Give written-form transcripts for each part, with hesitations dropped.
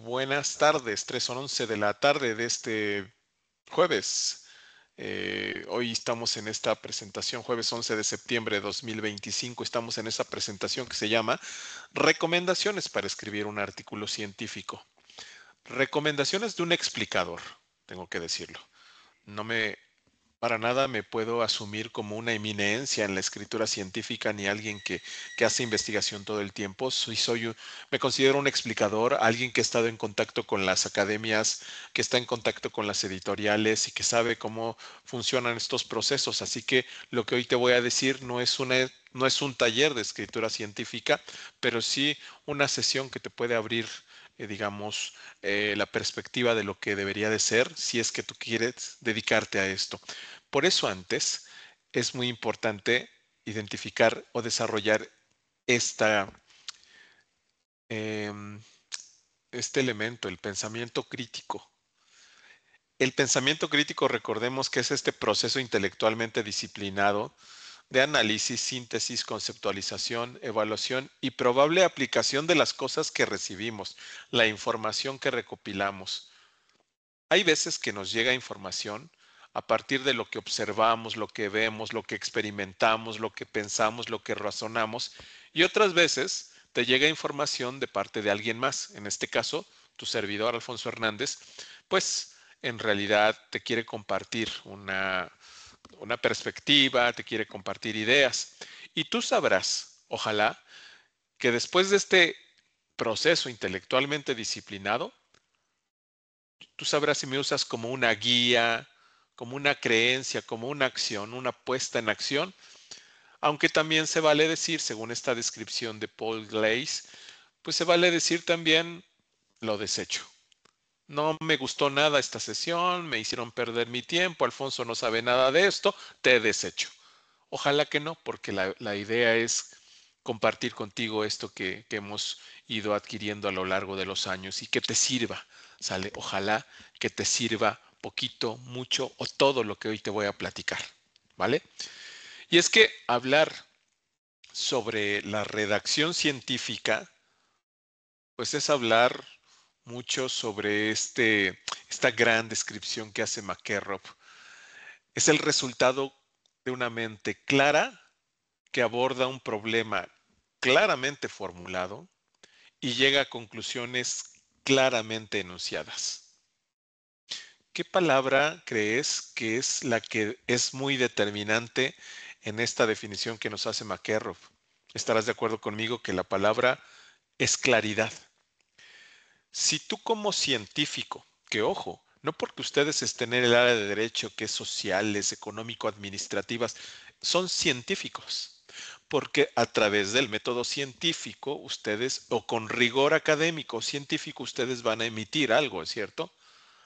buenas tardes, 3:11 de la tarde de este jueves. Hoy estamos en esta presentación, jueves 11 de septiembre de 2025, estamos en esta presentación que se llama Recomendaciones para escribir un artículo científico. Recomendaciones de un explicador, tengo que decirlo. No me Para nada me puedo asumir como una eminencia en la escritura científica ni alguien que hace investigación todo el tiempo. Me considero un explicador, alguien que ha estado en contacto con las academias, que está en contacto con las editoriales y que sabe cómo funcionan estos procesos. Así que lo que hoy te voy a decir no es un taller de escritura científica, pero sí una sesión que te puede abrir digamos, la perspectiva de lo que debería de ser si es que tú quieres dedicarte a esto. Por eso antes es muy importante identificar o desarrollar esta, em, este elemento, el pensamiento crítico. El pensamiento crítico, recordemos que es este proceso intelectualmente disciplinado de análisis, síntesis, conceptualización, evaluación y probable aplicación de las cosas que recibimos, la información que recopilamos. Hay veces que nos llega información a partir de lo que observamos, lo que vemos, lo que experimentamos, lo que pensamos, lo que razonamos, y otras veces te llega información de parte de alguien más, en este caso, tu servidor Alfonso Hernández, pues en realidad te quiere compartir una perspectiva, te quiere compartir ideas, y tú sabrás, ojalá, que después de este proceso intelectualmente disciplinado, tú sabrás si me usas como una guía, como una creencia, como una acción, una puesta en acción, aunque también se vale decir, según esta descripción de Paul Glaze, pues se vale decir también lo desecho. No me gustó nada esta sesión, me hicieron perder mi tiempo, Alfonso no sabe nada de esto, te desecho. Ojalá que no, porque la idea es compartir contigo esto que hemos ido adquiriendo a lo largo de los años y que te sirva, ¿sale? Ojalá que te sirva poquito, mucho o todo lo que hoy te voy a platicar, ¿vale? Y es que hablar sobre la redacción científica, pues es hablar mucho sobre esta gran descripción que hace McKerrow. Es el resultado de una mente clara que aborda un problema claramente formulado y llega a conclusiones claramente enunciadas. ¿Qué palabra crees que es la que es muy determinante en esta definición que nos hace McKerrow? Estarás de acuerdo conmigo que la palabra es claridad. Si tú como científico, que ojo, no porque ustedes estén en el área de derecho, que es sociales, económico-administrativas, son científicos, porque a través del método científico, ustedes, o con rigor académico científico, ustedes van a emitir algo, ¿es cierto?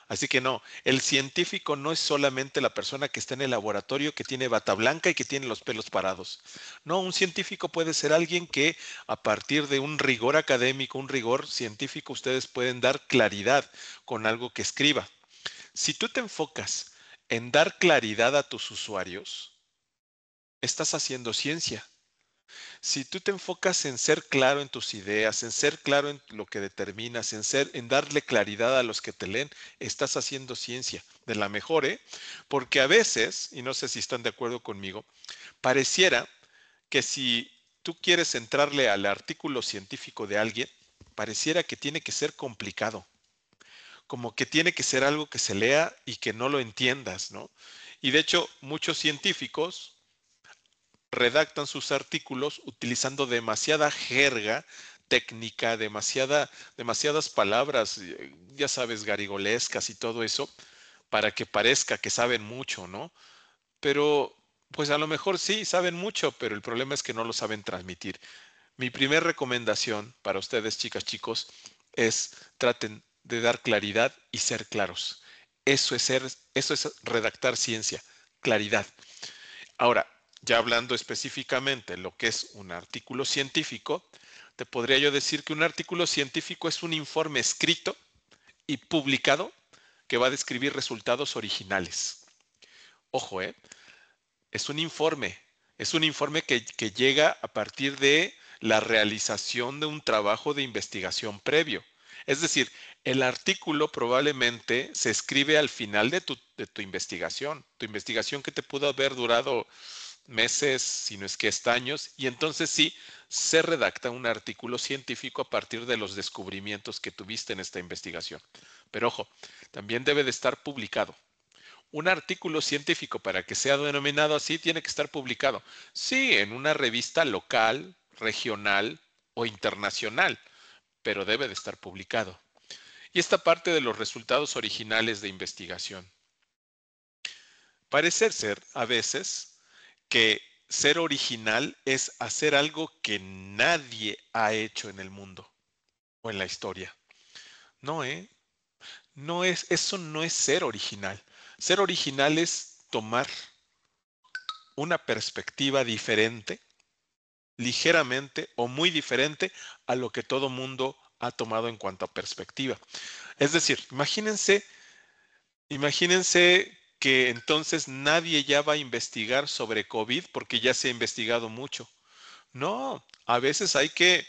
Así que no, el científico no es solamente la persona que está en el laboratorio, que tiene bata blanca y que tiene los pelos parados. No, un científico puede ser alguien que a partir de un rigor académico, un rigor científico, ustedes pueden dar claridad con algo que escriba. Si tú te enfocas en dar claridad a tus usuarios, estás haciendo ciencia. Si tú te enfocas en ser claro en tus ideas, en ser claro en lo que determinas, en darle claridad a los que te leen, estás haciendo ciencia de la mejor, ¿eh? Porque a veces, y no sé si están de acuerdo conmigo, pareciera que si tú quieres entrarle al artículo científico de alguien, pareciera que tiene que ser complicado, como que tiene que ser algo que se lea y que no lo entiendas, ¿no? Y de hecho, muchos científicos redactan sus artículos utilizando demasiada jerga técnica, demasiadas palabras, ya sabes, garigolescas y todo eso, para que parezca que saben mucho, ¿no? Pero, pues a lo mejor sí, saben mucho, pero el problema es que no lo saben transmitir. Mi primera recomendación para ustedes, chicas, chicos, es traten de dar claridad y ser claros. Eso es redactar ciencia, claridad. Ahora, ya hablando específicamente de lo que es un artículo científico, te podría yo decir que un artículo científico es un informe escrito y publicado que va a describir resultados originales. Ojo, es un informe. Es un informe que llega a partir de la realización de un trabajo de investigación previo. Es decir, el artículo probablemente se escribe al final de tu investigación. Tu investigación que te pudo haber durado meses, si no es que hasta años, y entonces sí se redacta un artículo científico a partir de los descubrimientos que tuviste en esta investigación. Pero ojo, también debe de estar publicado. Un artículo científico para que sea denominado así tiene que estar publicado. Sí, en una revista local, regional o internacional, pero debe de estar publicado. Y esta parte de los resultados originales de investigación. Parece ser a veces que ser original es hacer algo que nadie ha hecho en el mundo o en la historia. No, ¿eh? No es, eso no es ser original. Ser original es tomar una perspectiva diferente, ligeramente o muy diferente a lo que todo mundo ha tomado en cuanto a perspectiva. Es decir, imagínense que entonces nadie ya va a investigar sobre COVID porque ya se ha investigado mucho. No, a veces hay que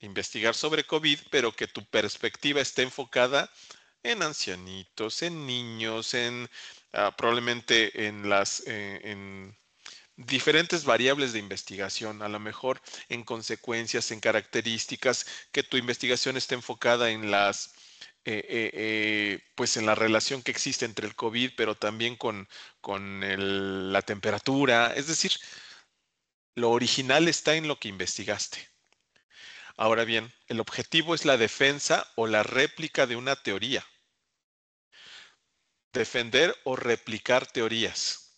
investigar sobre COVID, pero que tu perspectiva esté enfocada en ancianitos, en niños, probablemente en diferentes variables de investigación, a lo mejor en consecuencias, en características, que tu investigación esté enfocada en pues en la relación que existe entre el COVID, pero también con la temperatura. Es decir, lo original está en lo que investigaste. Ahora bien, el objetivo es la defensa o la réplica de una teoría. Defender o replicar teorías.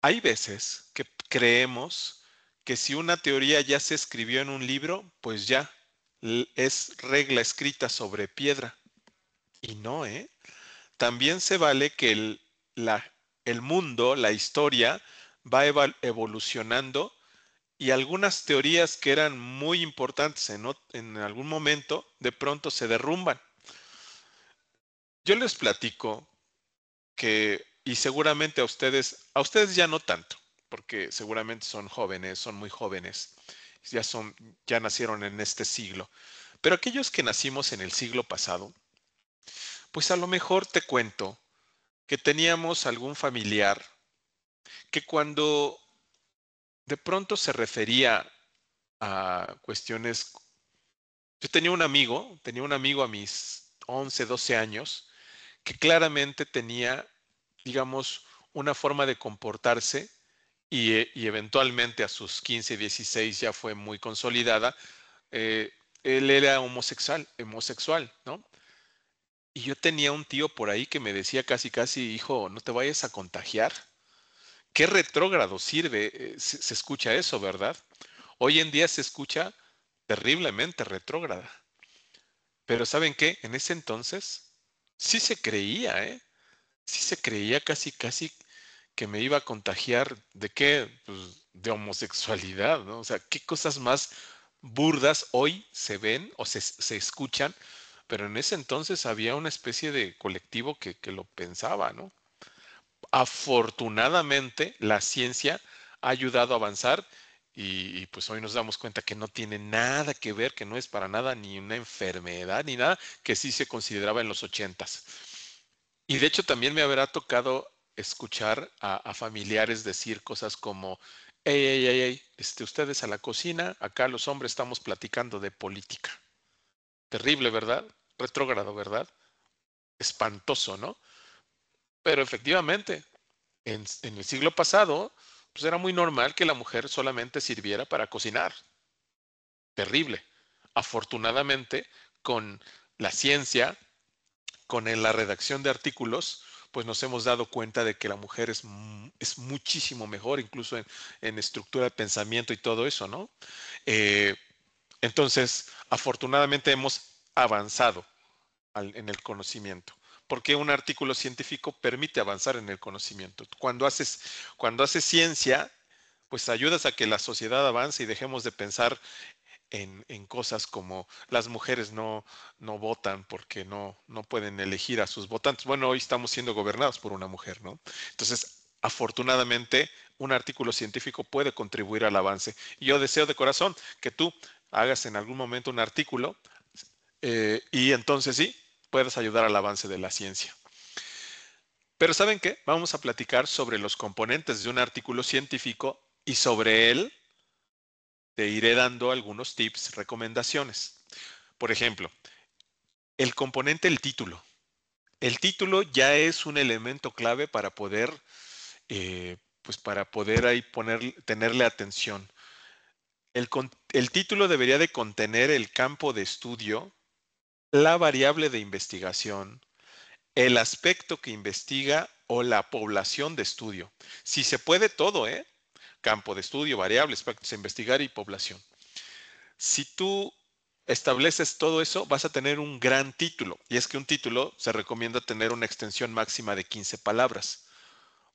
Hay veces que creemos que si una teoría ya se escribió en un libro, pues ya es regla escrita sobre piedra. Y no, ¿eh? También se vale que el mundo, la historia, va evolucionando y algunas teorías que eran muy importantes en algún momento, de pronto se derrumban. Yo les platico y seguramente a ustedes ya no tanto, porque seguramente son jóvenes, son muy jóvenes, ya nacieron en este siglo. Pero aquellos que nacimos en el siglo pasado, pues a lo mejor te cuento que teníamos algún familiar que cuando de pronto se refería a cuestiones. Yo tenía un amigo a mis 11, 12 años, que claramente tenía, digamos, una forma de comportarse y eventualmente a sus 15, 16 ya fue muy consolidada. Él era homosexual, ¿no? Y yo tenía un tío por ahí que me decía casi, casi, hijo, no te vayas a contagiar. Qué retrógrado sirve, se escucha eso, ¿verdad? Hoy en día se escucha terriblemente retrógrada. Pero ¿saben qué? En ese entonces sí se creía, ¿eh? Sí se creía casi, casi que me iba a contagiar. ¿De qué? Pues de homosexualidad, ¿no? O sea, qué cosas más burdas hoy se ven o se escuchan, pero en ese entonces había una especie de colectivo que lo pensaba, ¿no? Afortunadamente, la ciencia ha ayudado a avanzar pues hoy nos damos cuenta que no tiene nada que ver, que no es para nada ni una enfermedad ni nada que sí se consideraba en los ochentas. Y de hecho también me habrá tocado escuchar a familiares decir cosas como, hey, hey, hey, hey, ustedes a la cocina, acá los hombres estamos platicando de política. Terrible, ¿verdad? Retrógrado, ¿verdad? Espantoso, ¿no? Pero efectivamente, en el siglo pasado, pues era muy normal que la mujer solamente sirviera para cocinar. Terrible. Afortunadamente, con la ciencia, la redacción de artículos, pues nos hemos dado cuenta de que la mujer es muchísimo mejor, incluso en estructura de pensamiento y todo eso, ¿no? Eh, entonces, afortunadamente hemos avanzado en el conocimiento, porque un artículo científico permite avanzar en el conocimiento. Cuando haces ciencia, pues ayudas a que la sociedad avance y dejemos de pensar en cosas como las mujeres no votan porque no pueden elegir a sus votantes. Bueno, hoy estamos siendo gobernados por una mujer, ¿no? Entonces, afortunadamente, un artículo científico puede contribuir al avance. Y yo deseo de corazón que tú hagas en algún momento un artículo Y entonces sí, puedes ayudar al avance de la ciencia. Pero ¿saben qué? Vamos a platicar sobre los componentes de un artículo científico y sobre él te iré dando algunos tips, recomendaciones. Por ejemplo, el componente, el título. El título ya es un elemento clave para poder, pues para poder ahí tenerle atención. El título debería de contener el campo de estudio, la variable de investigación, el aspecto que investiga o la población de estudio. Si se puede todo, ¿eh? Campo de estudio, variable, aspectos a investigar y población. Si tú estableces todo eso, vas a tener un gran título. Y es que un título se recomienda tener una extensión máxima de 15 palabras.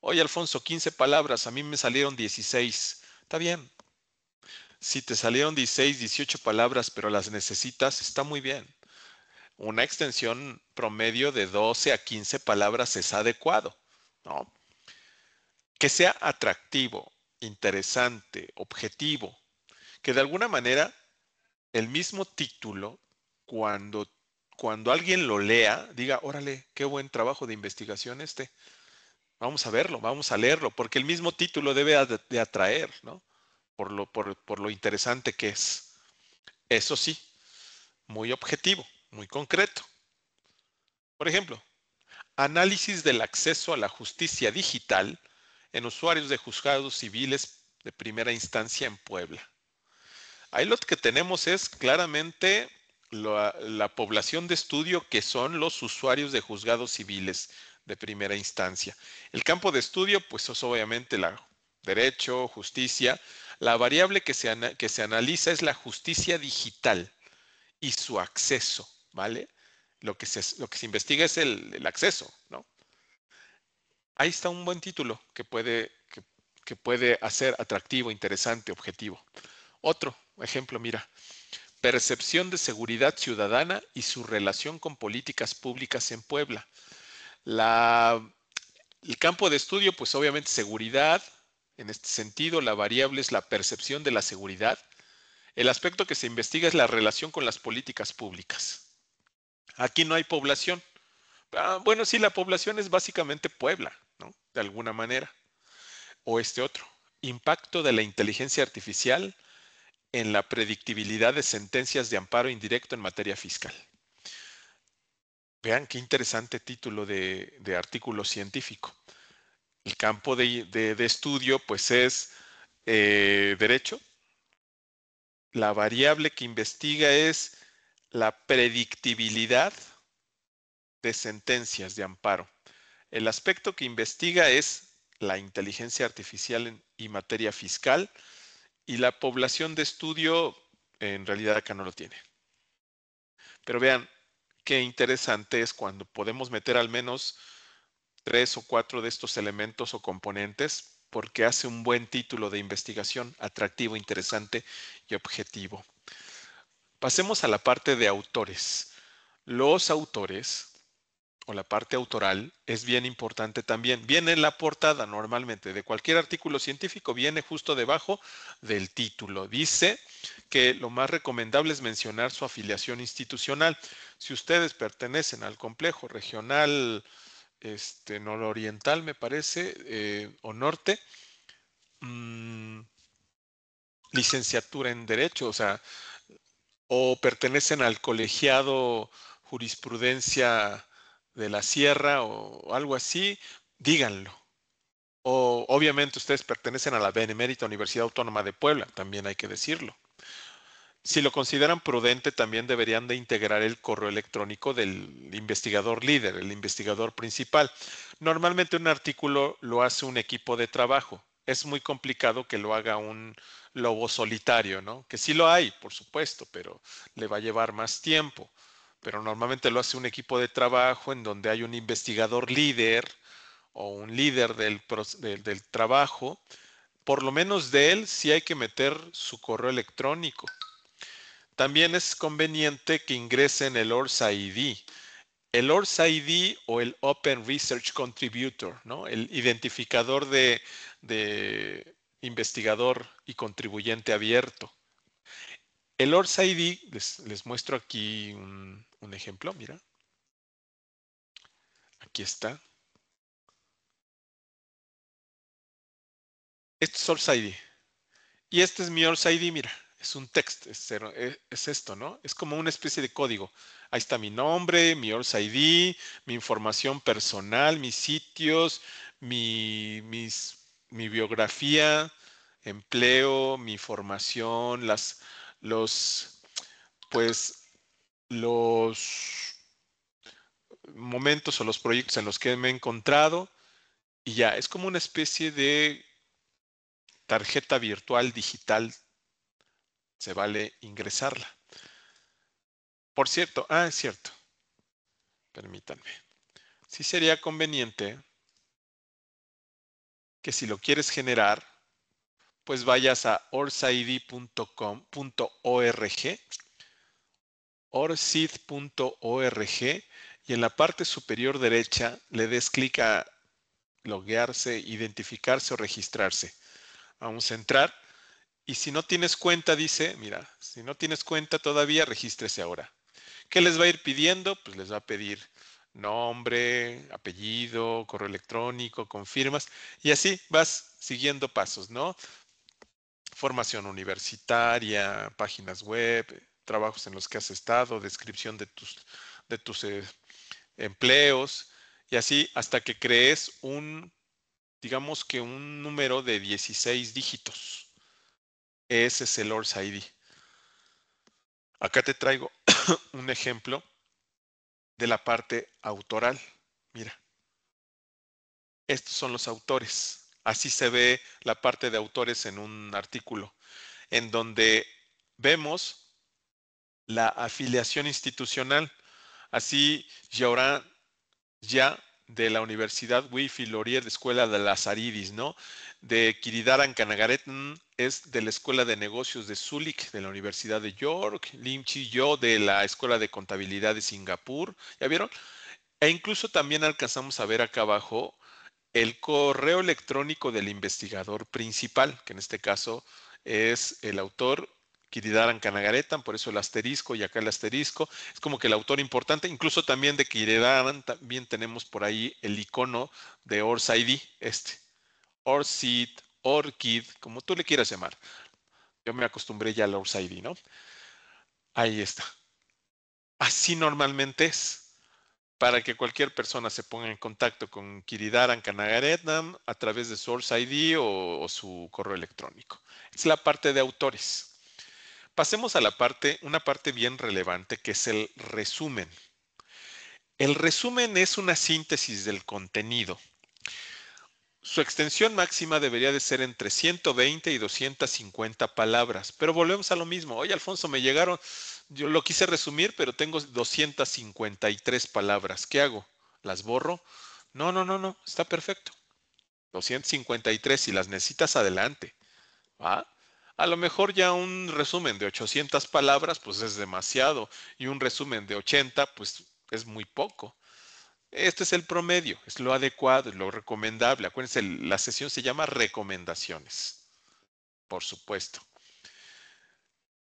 Oye, Alfonso, 15 palabras, a mí me salieron 16. Está bien. Si te salieron 16, 18 palabras, pero las necesitas, está muy bien. Una extensión promedio de 12 a 15 palabras es adecuado, ¿no? Que sea atractivo, interesante, objetivo, que de alguna manera el mismo título, cuando, cuando alguien lo lea, diga, órale, qué buen trabajo de investigación este. Vamos a verlo, vamos a leerlo, porque el mismo título debe de atraer, ¿no? Por lo interesante que es. Eso sí, muy objetivo, muy concreto. Por ejemplo, análisis del acceso a la justicia digital en usuarios de juzgados civiles de primera instancia en Puebla. Ahí lo que tenemos es claramente la población de estudio que son los usuarios de juzgados civiles de primera instancia. El campo de estudio, pues es obviamente la derecho, justicia. La variable que se analiza es la justicia digital y su acceso, ¿vale? Lo que se investiga es el acceso, ¿no? Ahí está un buen título que puede hacer atractivo, interesante, objetivo. Otro ejemplo, mira, percepción de seguridad ciudadana y su relación con políticas públicas en Puebla. La, el campo de estudio, pues obviamente seguridad, en este sentido, la variable es la percepción de la seguridad. El aspecto que se investiga es la relación con las políticas públicas. Aquí no hay población. Bueno, sí, la población es básicamente Puebla, ¿no? De alguna manera. O este otro. Impacto de la inteligencia artificial en la predictibilidad de sentencias de amparo indirecto en materia fiscal. Vean qué interesante título de artículo científico. El campo de estudio, pues es derecho. La variable que investiga es la predictibilidad de sentencias de amparo. El aspecto que investiga es la inteligencia artificial y materia fiscal, y la población de estudio en realidad acá no lo tiene. Pero vean qué interesante es cuando podemos meter al menos 3 o 4 de estos elementos o componentes, porque hace un buen título de investigación, atractivo, interesante y objetivo. Pasemos a la parte de autores. Los autores o la parte autoral es bien importante también. Viene en la portada normalmente de cualquier artículo científico, viene justo debajo del título. Dice que lo más recomendable es mencionar su afiliación institucional. Si ustedes pertenecen al complejo regional nororiental, me parece, o norte, mmm, licenciatura en Derecho, o sea, o pertenecen al colegiado Jurisprudencia de la Sierra o algo así, díganlo. O obviamente ustedes pertenecen a la Benemérita Universidad Autónoma de Puebla, también hay que decirlo. Si lo consideran prudente, también deberían de integrar el correo electrónico del investigador líder, el investigador principal. Normalmente un artículo lo hace un equipo de trabajo. Es muy complicado que lo haga un lobo solitario, ¿no? Que sí lo hay, por supuesto, pero le va a llevar más tiempo. Pero normalmente lo hace un equipo de trabajo en donde hay un investigador líder o un líder del trabajo. Por lo menos de él sí hay que meter su correo electrónico. También es conveniente que ingresen el ORS ID. El ORS ID o el Open Research Contributor, ¿no? El identificador de investigador y contribuyente abierto. El ORS ID, les muestro aquí un ejemplo, mira. Aquí está. Este es ORS ID. Y este es mi ORS ID, mira. Es un text, es esto, ¿no? Es como una especie de código. Ahí está mi nombre, mi ORS ID, mi información personal, mis sitios, mi biografía, empleo, mi formación, los, pues, los momentos o los proyectos en los que me he encontrado y ya, es como una especie de tarjeta virtual digital, se vale ingresarla. Por cierto, es cierto, permítanme. Sí sería conveniente que si lo quieres generar, pues vayas a orsid.org y en la parte superior derecha le des clic a loguearse, identificarse o registrarse. Vamos a entrar y si no tienes cuenta, dice, mira, si no tienes cuenta todavía, regístrese ahora. ¿Qué les va a ir pidiendo? Pues les va a pedir nombre, apellido, correo electrónico, confirmas y así vas siguiendo pasos, ¿no? Formación universitaria, páginas web, trabajos en los que has estado, descripción de tus empleos y así hasta que crees digamos que un número de 16 dígitos. Ese es el ORS ID. Acá te traigo un ejemplo de la parte autoral. Mira, estos son los autores. Así se ve la parte de autores en un artículo, en donde vemos la afiliación institucional. Así, Joran ya de la Universidad Wifi Laurier de Escuela de Lazaridis, ¿no? De Kiridaran Kanagaretn es de la Escuela de Negocios de Zulik de la Universidad de York, Lim Chi Yo de la Escuela de Contabilidad de Singapur, ¿ya vieron? E incluso también alcanzamos a ver acá abajo el correo electrónico del investigador principal, que en este caso es el autor Kiridaran Kanagaretan, por eso el asterisco y acá el asterisco, es como que el autor importante, incluso también de Kiridaran, también tenemos por ahí el icono de ORS ID, ORCID, ORCID, como tú le quieras llamar. Yo me acostumbré ya al ORS ID, ¿no? Ahí está. Así normalmente es, para que cualquier persona se ponga en contacto con Kiridaran Kanagaretnam a través de Source ID o su correo electrónico. Es la parte de autores. Pasemos a una parte bien relevante que es el resumen. El resumen es una síntesis del contenido. Su extensión máxima debería de ser entre 120 y 250 palabras, pero volvemos a lo mismo. Oye, Alfonso, yo lo quise resumir, pero tengo 253 palabras. ¿Qué hago? ¿Las borro? No, no, no, no, está perfecto. 253, si las necesitas, adelante. ¿Va? A lo mejor ya un resumen de 800 palabras, pues es demasiado, y un resumen de 80, pues es muy poco. Este es el promedio, es lo adecuado, es lo recomendable. Acuérdense, la sesión se llama recomendaciones, por supuesto.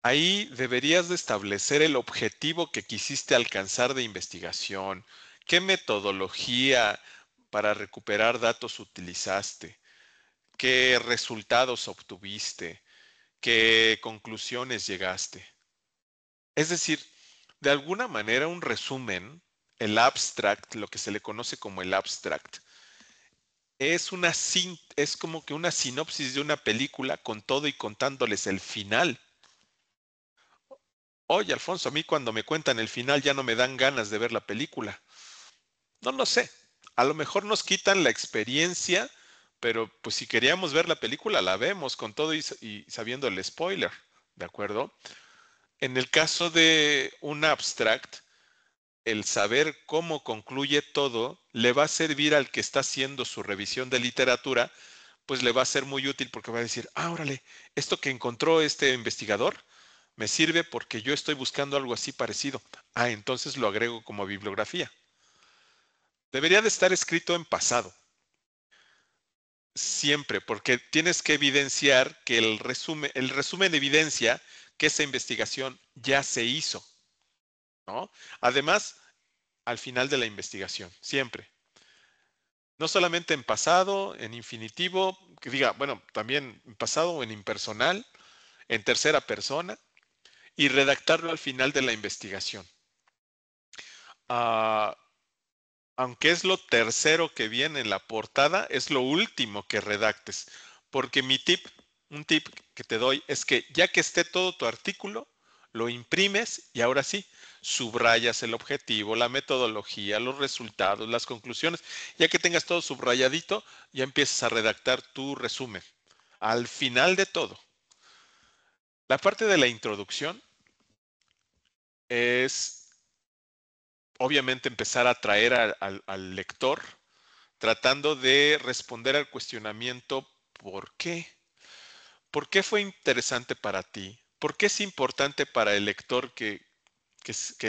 Ahí deberías de establecer el objetivo que quisiste alcanzar de investigación, qué metodología para recuperar datos utilizaste, qué resultados obtuviste, qué conclusiones llegaste. Es decir, de alguna manera un resumen, el abstract, lo que se le conoce como el abstract, es como que una sinopsis de una película con todo y contándoles el final. Oye, Alfonso, a mí cuando me cuentan el final ya no me dan ganas de ver la película. No lo sé. A lo mejor nos quitan la experiencia, pero pues si queríamos ver la película, la vemos con todo y sabiendo el spoiler, ¿de acuerdo? En el caso de un abstract, el saber cómo concluye todo le va a servir al que está haciendo su revisión de literatura, pues le va a ser muy útil porque va a decir, órale, esto que encontró este investigador me sirve porque yo estoy buscando algo así parecido. Entonces lo agrego como bibliografía. Debería de estar escrito en pasado, siempre, porque tienes que evidenciar que el resumen evidencia que esa investigación ya se hizo, ¿no? Además, al final de la investigación, siempre. No solamente en pasado, en infinitivo, que diga, bueno, también en pasado o en impersonal, en tercera persona, y redactarlo al final de la investigación. Ah, aunque es lo tercero que viene en la portada, es lo último que redactes. Porque un tip que te doy es que ya que esté todo tu artículo, lo imprimes y ahora sí, subrayas el objetivo, la metodología, los resultados, las conclusiones. Ya que tengas todo subrayadito, ya empiezas a redactar tu resumen. Al final de todo. La parte de la introducción es obviamente empezar a atraer al lector tratando de responder al cuestionamiento ¿por qué? ¿Por qué fue interesante para ti? ¿Por qué es importante para el lector que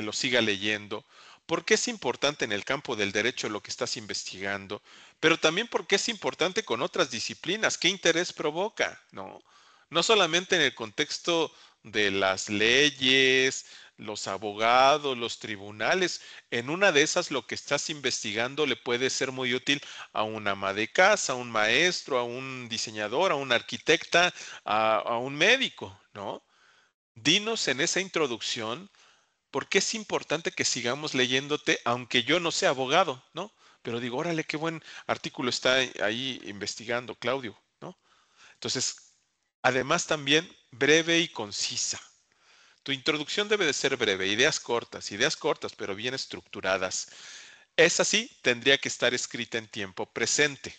lo siga leyendo? ¿Por qué es importante en el campo del derecho lo que estás investigando? Pero también por qué es importante con otras disciplinas. ¿Qué interés provoca? No, no solamente en el contexto de las leyes, los abogados, los tribunales. En una de esas lo que estás investigando le puede ser muy útil a un ama de casa, a un maestro, a un diseñador, a un arquitecta, a un médico, ¿no? Dinos en esa introducción por qué es importante que sigamos leyéndote, aunque yo no sea abogado, ¿no? Pero digo, órale, qué buen artículo está ahí investigando Claudio, ¿no? Entonces, además también breve y concisa. Tu introducción debe de ser breve, ideas cortas, pero bien estructuradas. Esa sí tendría que estar escrita en tiempo presente.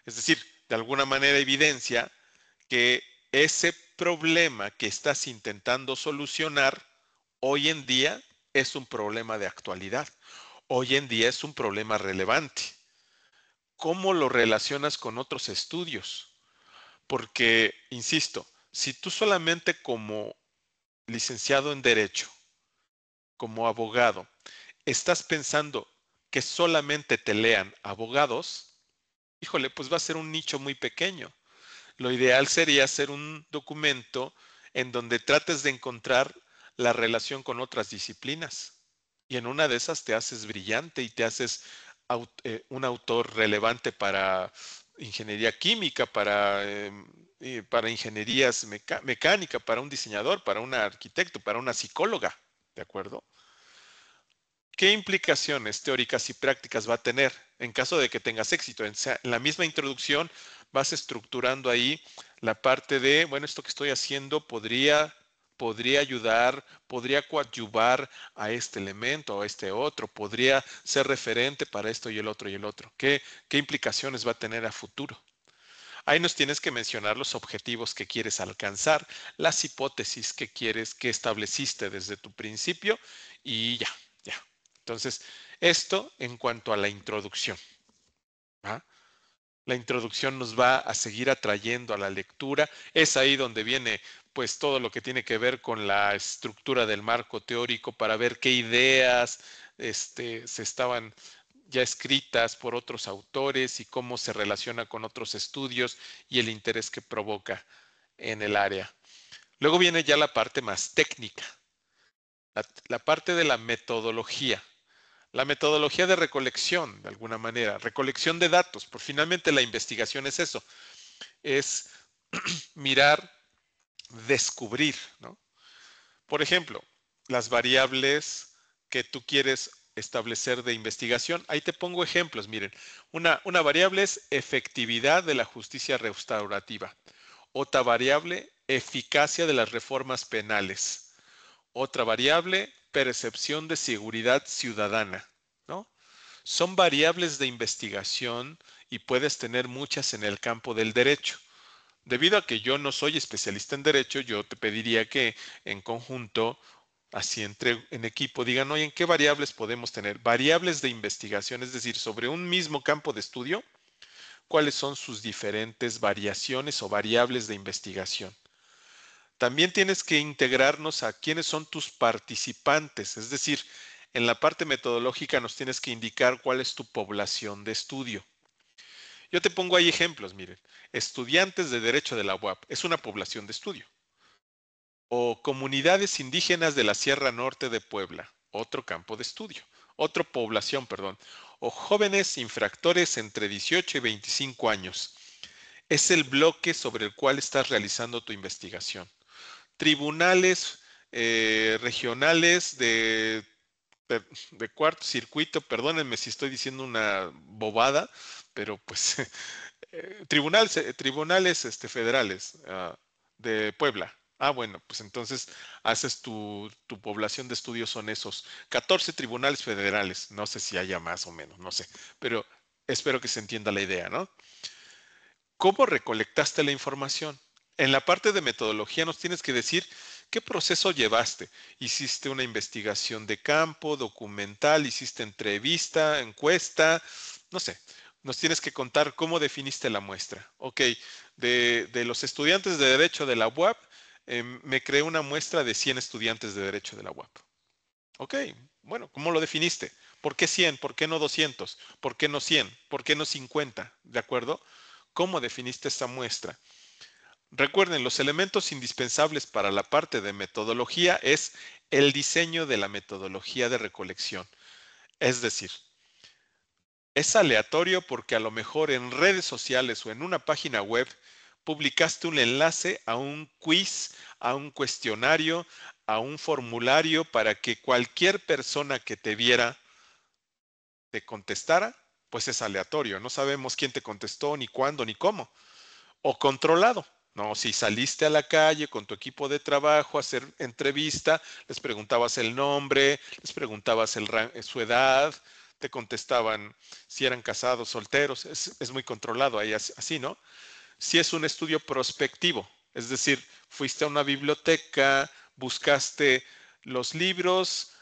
Es decir, de alguna manera evidencia que ese problema que estás intentando solucionar hoy en día es un problema de actualidad. Hoy en día es un problema relevante. ¿Cómo lo relacionas con otros estudios? Porque, insisto, si tú solamente como licenciado en Derecho, como abogado, estás pensando que solamente te lean abogados, híjole, pues va a ser un nicho muy pequeño. Lo ideal sería hacer un documento en donde trates de encontrar la relación con otras disciplinas. Y en una de esas te haces brillante y te haces un autor relevante para ingeniería química, para ingenierías mecánica, para un diseñador, para un arquitecto, para una psicóloga. ¿De acuerdo? ¿Qué implicaciones teóricas y prácticas va a tener en caso de que tengas éxito? En la misma introducción vas estructurando ahí la parte de, bueno, esto que estoy haciendo podría ayudar, podría coadyuvar a este elemento o a este otro, podría ser referente para esto y el otro y el otro. ¿Qué implicaciones va a tener a futuro? Ahí nos tienes que mencionar los objetivos que quieres alcanzar, las hipótesis que quieres, que estableciste desde tu principio y ya, ya. Entonces, esto en cuanto a la introducción. ¿Va? La introducción nos va a seguir atrayendo a la lectura. Es ahí donde viene pues todo lo que tiene que ver con la estructura del marco teórico para ver qué ideas se estaban ya escritas por otros autores y cómo se relaciona con otros estudios y el interés que provoca en el área. Luego viene ya la parte más técnica, la parte de la metodología. La metodología de recolección, de alguna manera, recolección de datos, por finalmente la investigación es eso, es mirar, descubrir, ¿no? Por ejemplo, las variables que tú quieres establecer de investigación. Ahí te pongo ejemplos, miren. Una variable es efectividad de la justicia restaurativa. Otra variable, eficacia de las reformas penales. Otra variable, percepción de seguridad ciudadana, ¿no? Son variables de investigación y puedes tener muchas en el campo del derecho. Debido a que yo no soy especialista en derecho, yo te pediría que en conjunto, así en equipo, digan, oye, ¿en qué variables podemos tener? Variables de investigación, es decir, sobre un mismo campo de estudio, ¿cuáles son sus diferentes variaciones o variables de investigación? También tienes que integrarnos a quiénes son tus participantes, es decir, en la parte metodológica nos tienes que indicar cuál es tu población de estudio. Yo te pongo ahí ejemplos, miren. Estudiantes de Derecho de la UAP es una población de estudio. O comunidades indígenas de la Sierra Norte de Puebla, otro campo de estudio, otra población, perdón. O jóvenes infractores entre 18 y 25 años. Es el bloque sobre el cual estás realizando tu investigación. Tribunales regionales de cuarto circuito, perdónenme si estoy diciendo una bobada, pero pues tribunales federales de Puebla. Ah, bueno, pues entonces haces tu población de estudios son esos 14 tribunales federales. No sé si haya más o menos, no sé, pero espero que se entienda la idea, ¿no? ¿Cómo recolectaste la información? En la parte de metodología nos tienes que decir qué proceso llevaste. ¿Hiciste una investigación de campo, documental, hiciste entrevista, encuesta? No sé. Nos tienes que contar cómo definiste la muestra. Ok, de los estudiantes de Derecho de la UAP, me creé una muestra de 100 estudiantes de Derecho de la UAP. Ok, bueno, ¿cómo lo definiste? ¿Por qué 100? ¿Por qué no 200? ¿Por qué no 100? ¿Por qué no 50? ¿De acuerdo? ¿Cómo definiste esta muestra? Recuerden, los elementos indispensables para la parte de metodología es el diseño de la metodología de recolección. Es decir, es aleatorio porque a lo mejor en redes sociales o en una página web publicaste un enlace a un quiz, a un cuestionario, a un formulario para que cualquier persona que te viera te contestara, pues es aleatorio. No sabemos quién te contestó, ni cuándo, ni cómo. O controlado. No, si saliste a la calle con tu equipo de trabajo a hacer entrevista, les preguntabas el nombre, les preguntabas su edad, te contestaban si eran casados, solteros, es muy controlado ahí así, ¿no? Si es un estudio prospectivo, es decir, fuiste a una biblioteca, buscaste los libros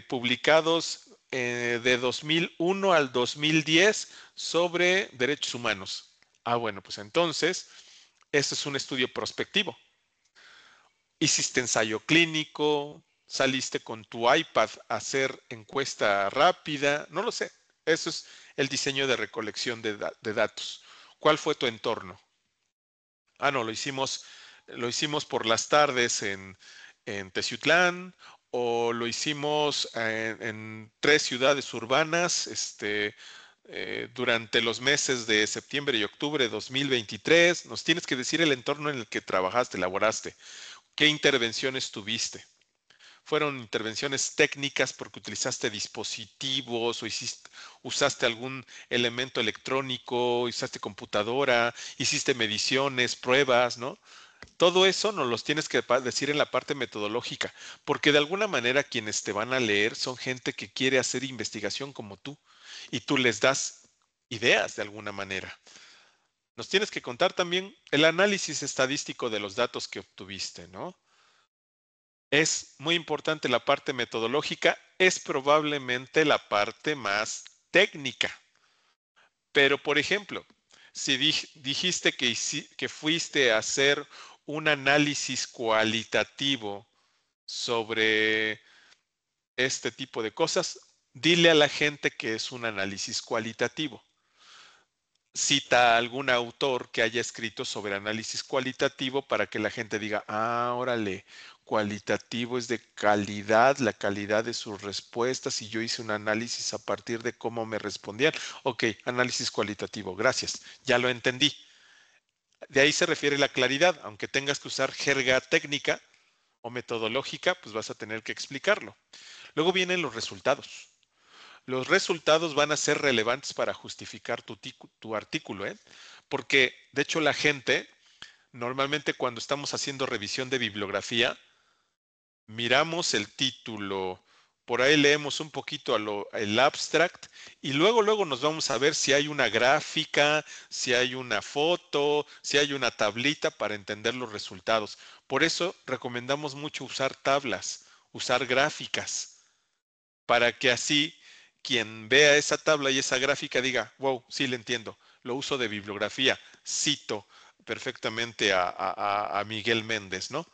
publicados de 2001 al 2010 sobre derechos humanos. Ah, bueno, pues entonces, eso es un estudio prospectivo. Hiciste ensayo clínico, saliste con tu iPad a hacer encuesta rápida, no lo sé. Eso es el diseño de recolección de datos. ¿Cuál fue tu entorno? Ah, no, lo hicimos por las tardes en Teciutlán o lo hicimos en 3 ciudades urbanas, durante los meses de septiembre y octubre de 2023. Nos tienes que decir el entorno en el que trabajaste, laboraste, qué intervenciones tuviste. ¿Fueron intervenciones técnicas porque utilizaste dispositivos o usaste algún elemento electrónico, usaste computadora, hiciste mediciones, pruebas, ¿no? Todo eso nos los tienes que decir en la parte metodológica, porque de alguna manera quienes te van a leer son gente que quiere hacer investigación como tú y tú les das ideas de alguna manera. Nos tienes que contar también el análisis estadístico de los datos que obtuviste, ¿no? Es muy importante la parte metodológica, es probablemente la parte más técnica. Pero, por ejemplo, si dijiste que fuiste a hacer un análisis cualitativo sobre este tipo de cosas, dile a la gente que es un análisis cualitativo. Cita a algún autor que haya escrito sobre análisis cualitativo para que la gente diga, ah, órale, cualitativo es de calidad, la calidad de sus respuestas y yo hice un análisis a partir de cómo me respondían. Ok, análisis cualitativo, gracias, ya lo entendí. De ahí se refiere la claridad, aunque tengas que usar jerga técnica o metodológica, pues vas a tener que explicarlo. Luego vienen los resultados. Los resultados van a ser relevantes para justificar tu artículo, ¿eh? Porque, de hecho, la gente, normalmente cuando estamos haciendo revisión de bibliografía, miramos el título, por ahí leemos un poquito el abstract y luego nos vamos a ver si hay una gráfica, si hay una foto, si hay una tablita para entender los resultados. Por eso recomendamos mucho usar tablas, usar gráficas para que así quien vea esa tabla y esa gráfica diga, wow, sí le entiendo, lo uso de bibliografía, cito perfectamente a Miguel Méndez, ¿no?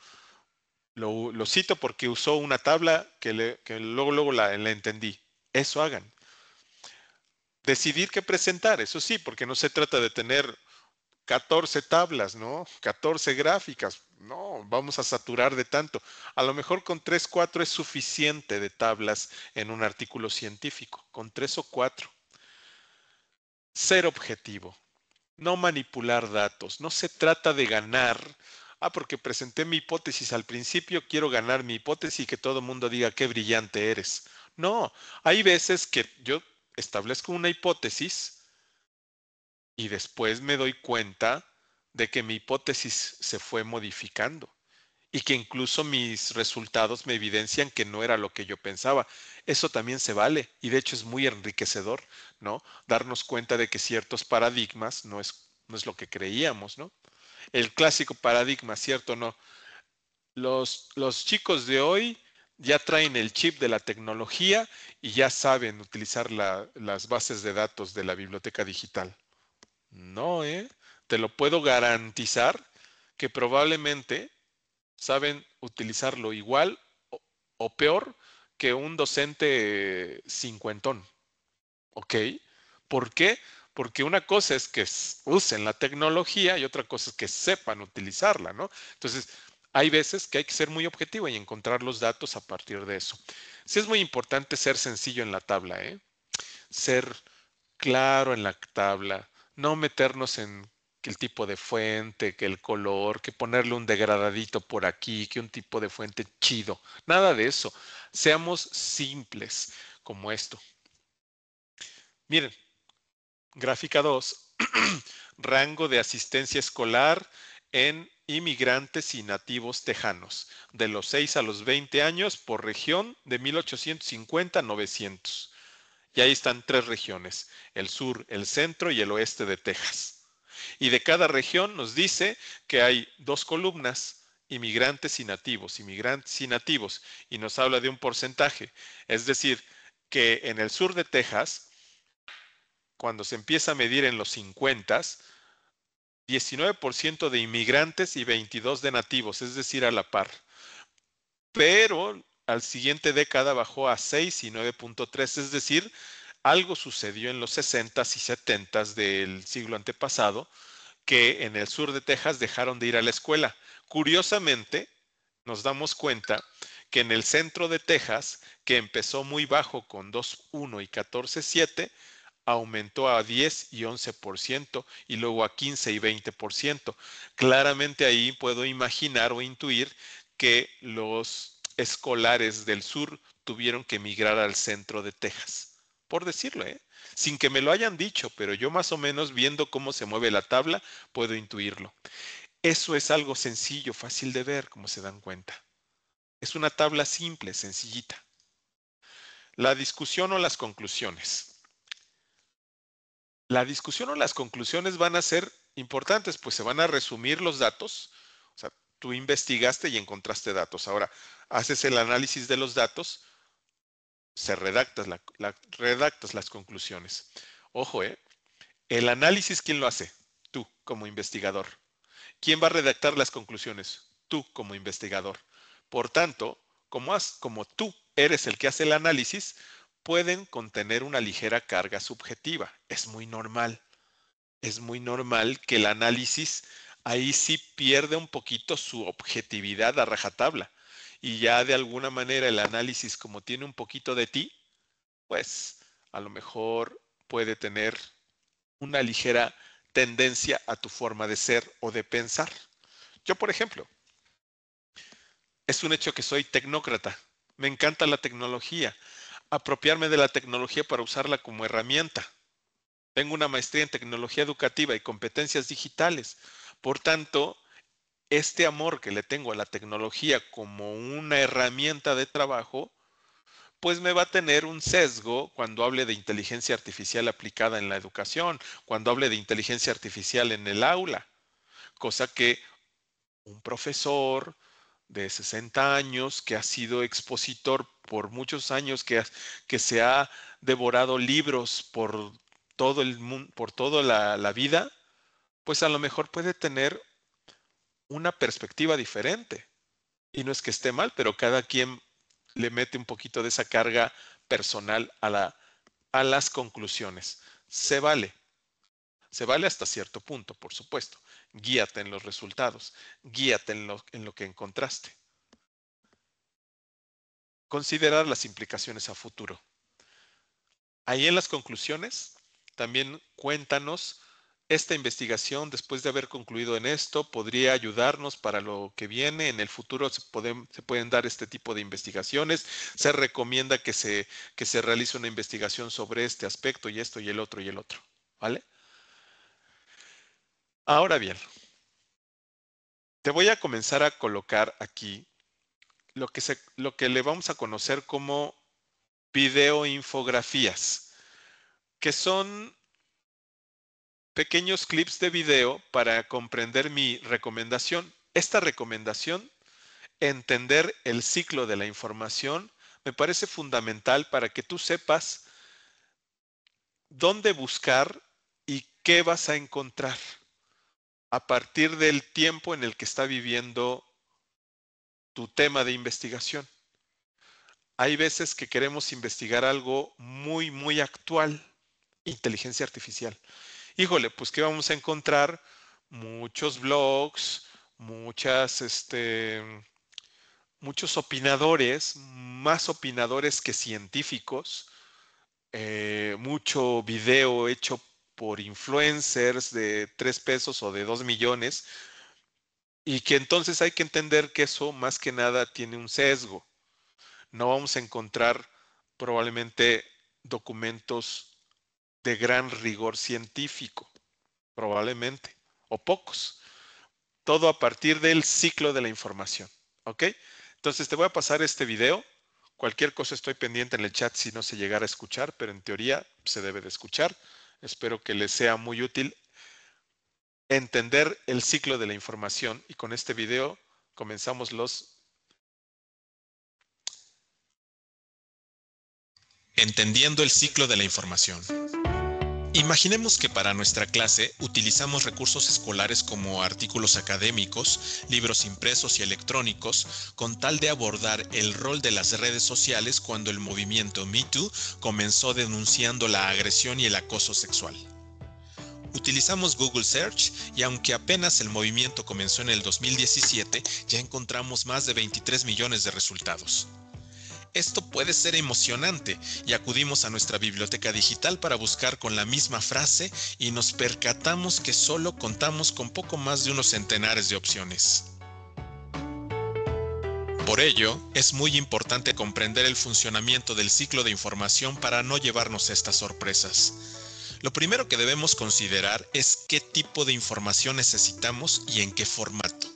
Lo cito porque usó una tabla que luego la entendí. Eso hagan. Decidir qué presentar, eso sí, porque no se trata de tener 14 tablas, ¿no? 14 gráficas. No, vamos a saturar de tanto. A lo mejor con 3, 4 es suficiente de tablas en un artículo científico. Con 3 o 4. Ser objetivo. No manipular datos. No se trata de ganar. Porque presenté mi hipótesis al principio, quiero ganar mi hipótesis y que todo el mundo diga qué brillante eres. No, hay veces que yo establezco una hipótesis y después me doy cuenta de que mi hipótesis se fue modificando y que incluso mis resultados me evidencian que no era lo que yo pensaba. Eso también se vale y de hecho es muy enriquecedor, ¿no? Darnos cuenta de que ciertos paradigmas no es lo que creíamos, ¿no? El clásico paradigma, ¿cierto o no? Los chicos de hoy ya traen el chip de la tecnología y ya saben utilizar las bases de datos de la biblioteca digital. No, ¿eh? Te lo puedo garantizar que probablemente saben utilizarlo igual o peor que un docente cincuentón. ¿Ok? ¿Por qué? Porque una cosa es que usen la tecnología y otra cosa es que sepan utilizarla, ¿no? Entonces, hay veces que hay que ser muy objetivo y encontrar los datos a partir de eso. Sí es muy importante ser sencillo en la tabla, ¿eh? Ser claro en la tabla, no meternos en que el tipo de fuente, que el color, que ponerle un degradadito por aquí, que un tipo de fuente chido, nada de eso. Seamos simples como esto. Miren, gráfica 2, rango de asistencia escolar en inmigrantes y nativos tejanos, de los 6 a los 20 años por región de 1850 a 900. Y ahí están 3 regiones, el sur, el centro y el oeste de Texas. Y de cada región nos dice que hay 2 columnas, inmigrantes y nativos, y nos habla de un porcentaje. Es decir, que en el sur de Texas, cuando se empieza a medir en los 50, 19% de inmigrantes y 22 de nativos, es decir, a la par. Pero al siguiente década bajó a 6 y 9.3, es decir, algo sucedió en los 60s y 70s del siglo antepasado que en el sur de Texas dejaron de ir a la escuela. Curiosamente, nos damos cuenta que en el centro de Texas, que empezó muy bajo con 2.1 y 14.7, aumentó a 10 y 11% y luego a 15 y 20%. Claramente ahí puedo imaginar o intuir que los escolares del sur tuvieron que migrar al centro de Texas, por decirlo, sin que me lo hayan dicho, pero yo más o menos viendo cómo se mueve la tabla, puedo intuirlo. Eso es algo sencillo, fácil de ver, como se dan cuenta. Es una tabla simple, sencillita. La discusión o las conclusiones. La discusión o las conclusiones van a ser importantes, pues se van a resumir los datos. O sea, tú investigaste y encontraste datos. Ahora, haces el análisis de los datos, redactas las conclusiones. Ojo, el análisis, ¿quién lo hace? Tú, como investigador. ¿Quién va a redactar las conclusiones? Tú, como investigador. Por tanto, como tú eres el que hace el análisis, pueden contener una ligera carga subjetiva. Es muy normal. Es muy normal que el análisis ahí sí pierde un poquito su objetividad a rajatabla. Y ya de alguna manera el análisis, como tiene un poquito de ti, pues a lo mejor puede tener una ligera tendencia a tu forma de ser o de pensar. Yo, por ejemplo, es un hecho que soy tecnócrata. Me encanta la tecnología. Apropiarme de la tecnología para usarla como herramienta. Tengo una maestría en tecnología educativa y competencias digitales. Por tanto, este amor que le tengo a la tecnología como una herramienta de trabajo, pues me va a tener un sesgo cuando hable de inteligencia artificial aplicada en la educación, cuando hable de inteligencia artificial en el aula, cosa que un profesor de 60 años que ha sido expositor por muchos años, que se ha devorado libros por todo el mundo, por toda la vida, pues a lo mejor puede tener una perspectiva diferente. Y no es que esté mal, pero cada quien le mete un poquito de esa carga personal a las conclusiones. Se vale hasta cierto punto, por supuesto. guíate en los resultados, guíate en lo que encontraste. Considerar las implicaciones a futuro. Ahí en las conclusiones, también cuéntanos, esta investigación, después de haber concluido en esto, podría ayudarnos para lo que viene. En el futuro se pueden dar este tipo de investigaciones. Se recomienda que se realice una investigación sobre este aspecto y esto y el otro y el otro. ¿Vale? Ahora bien, te voy a comenzar a colocar aquí lo que le vamos a conocer como videoinfografías, que son pequeños clips de video para comprender mi recomendación. Esta recomendación, entender el ciclo de la información, me parece fundamental para que tú sepas dónde buscar y qué vas a encontrar a partir del tiempo en el que está viviendo tu tema de investigación. Hay veces que queremos investigar algo muy, muy actual, inteligencia artificial. Híjole, pues ¿qué vamos a encontrar? Muchos blogs, muchos opinadores, más opinadores que científicos, mucho video hecho por influencers de 3 pesos o de 2 millones, y que entonces hay que entender que eso más que nada tiene un sesgo. No vamos a encontrar probablemente documentos de gran rigor científico, probablemente, o pocos. Todo a partir del ciclo de la información. ¿Ok? Entonces te voy a pasar este video. Cualquier cosa estoy pendiente en el chat si no se llegara a escuchar, pero en teoría se debe de escuchar. Espero que les sea muy útil entender el ciclo de la información y con este video comenzamos Entendiendo el ciclo de la información. Imaginemos que para nuestra clase utilizamos recursos escolares como artículos académicos, libros impresos y electrónicos, con tal de abordar el rol de las redes sociales cuando el movimiento Me Too comenzó denunciando la agresión y el acoso sexual. Utilizamos Google Search y aunque apenas el movimiento comenzó en el 2017, ya encontramos más de 23 millones de resultados. Esto puede ser emocionante y acudimos a nuestra biblioteca digital para buscar con la misma frase y nos percatamos que solo contamos con poco más de unos centenares de opciones. Por ello, es muy importante comprender el funcionamiento del ciclo de información para no llevarnos estas sorpresas. Lo primero que debemos considerar es qué tipo de información necesitamos y en qué formato.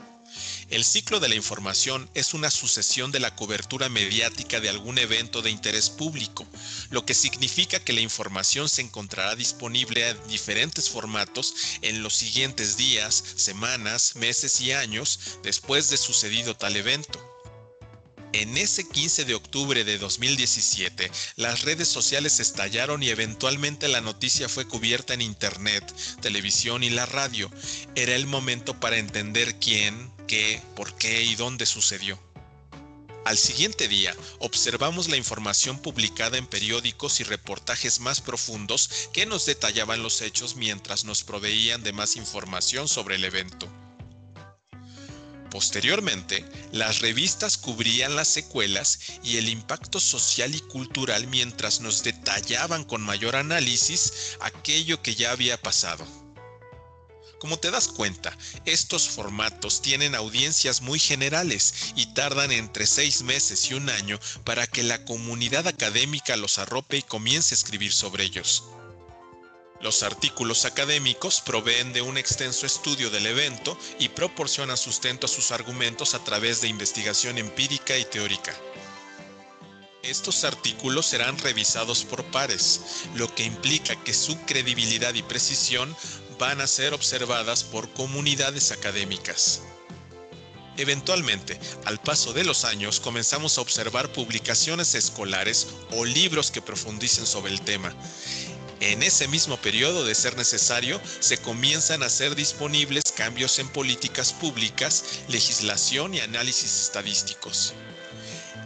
El ciclo de la información es una sucesión de la cobertura mediática de algún evento de interés público, lo que significa que la información se encontrará disponible en diferentes formatos en los siguientes días, semanas, meses y años después de sucedido tal evento. En ese 15 de octubre de 2017, las redes sociales estallaron y eventualmente la noticia fue cubierta en internet, televisión y la radio. Era el momento para entender quién, qué, por qué y dónde sucedió. Al siguiente día, observamos la información publicada en periódicos y reportajes más profundos que nos detallaban los hechos mientras nos proveían de más información sobre el evento. Posteriormente, las revistas cubrían las secuelas y el impacto social y cultural mientras nos detallaban con mayor análisis aquello que ya había pasado. Como te das cuenta, estos formatos tienen audiencias muy generales y tardan entre 6 meses y un año para que la comunidad académica los arrope y comience a escribir sobre ellos. Los artículos académicos proveen de un extenso estudio del evento y proporcionan sustento a sus argumentos a través de investigación empírica y teórica. Estos artículos serán revisados por pares, lo que implica que su credibilidad y precisión van a ser observadas por comunidades académicas. Eventualmente, al paso de los años, comenzamos a observar publicaciones escolares o libros que profundicen sobre el tema. En ese mismo periodo, de ser necesario, se comienzan a hacer disponibles cambios en políticas públicas, legislación y análisis estadísticos.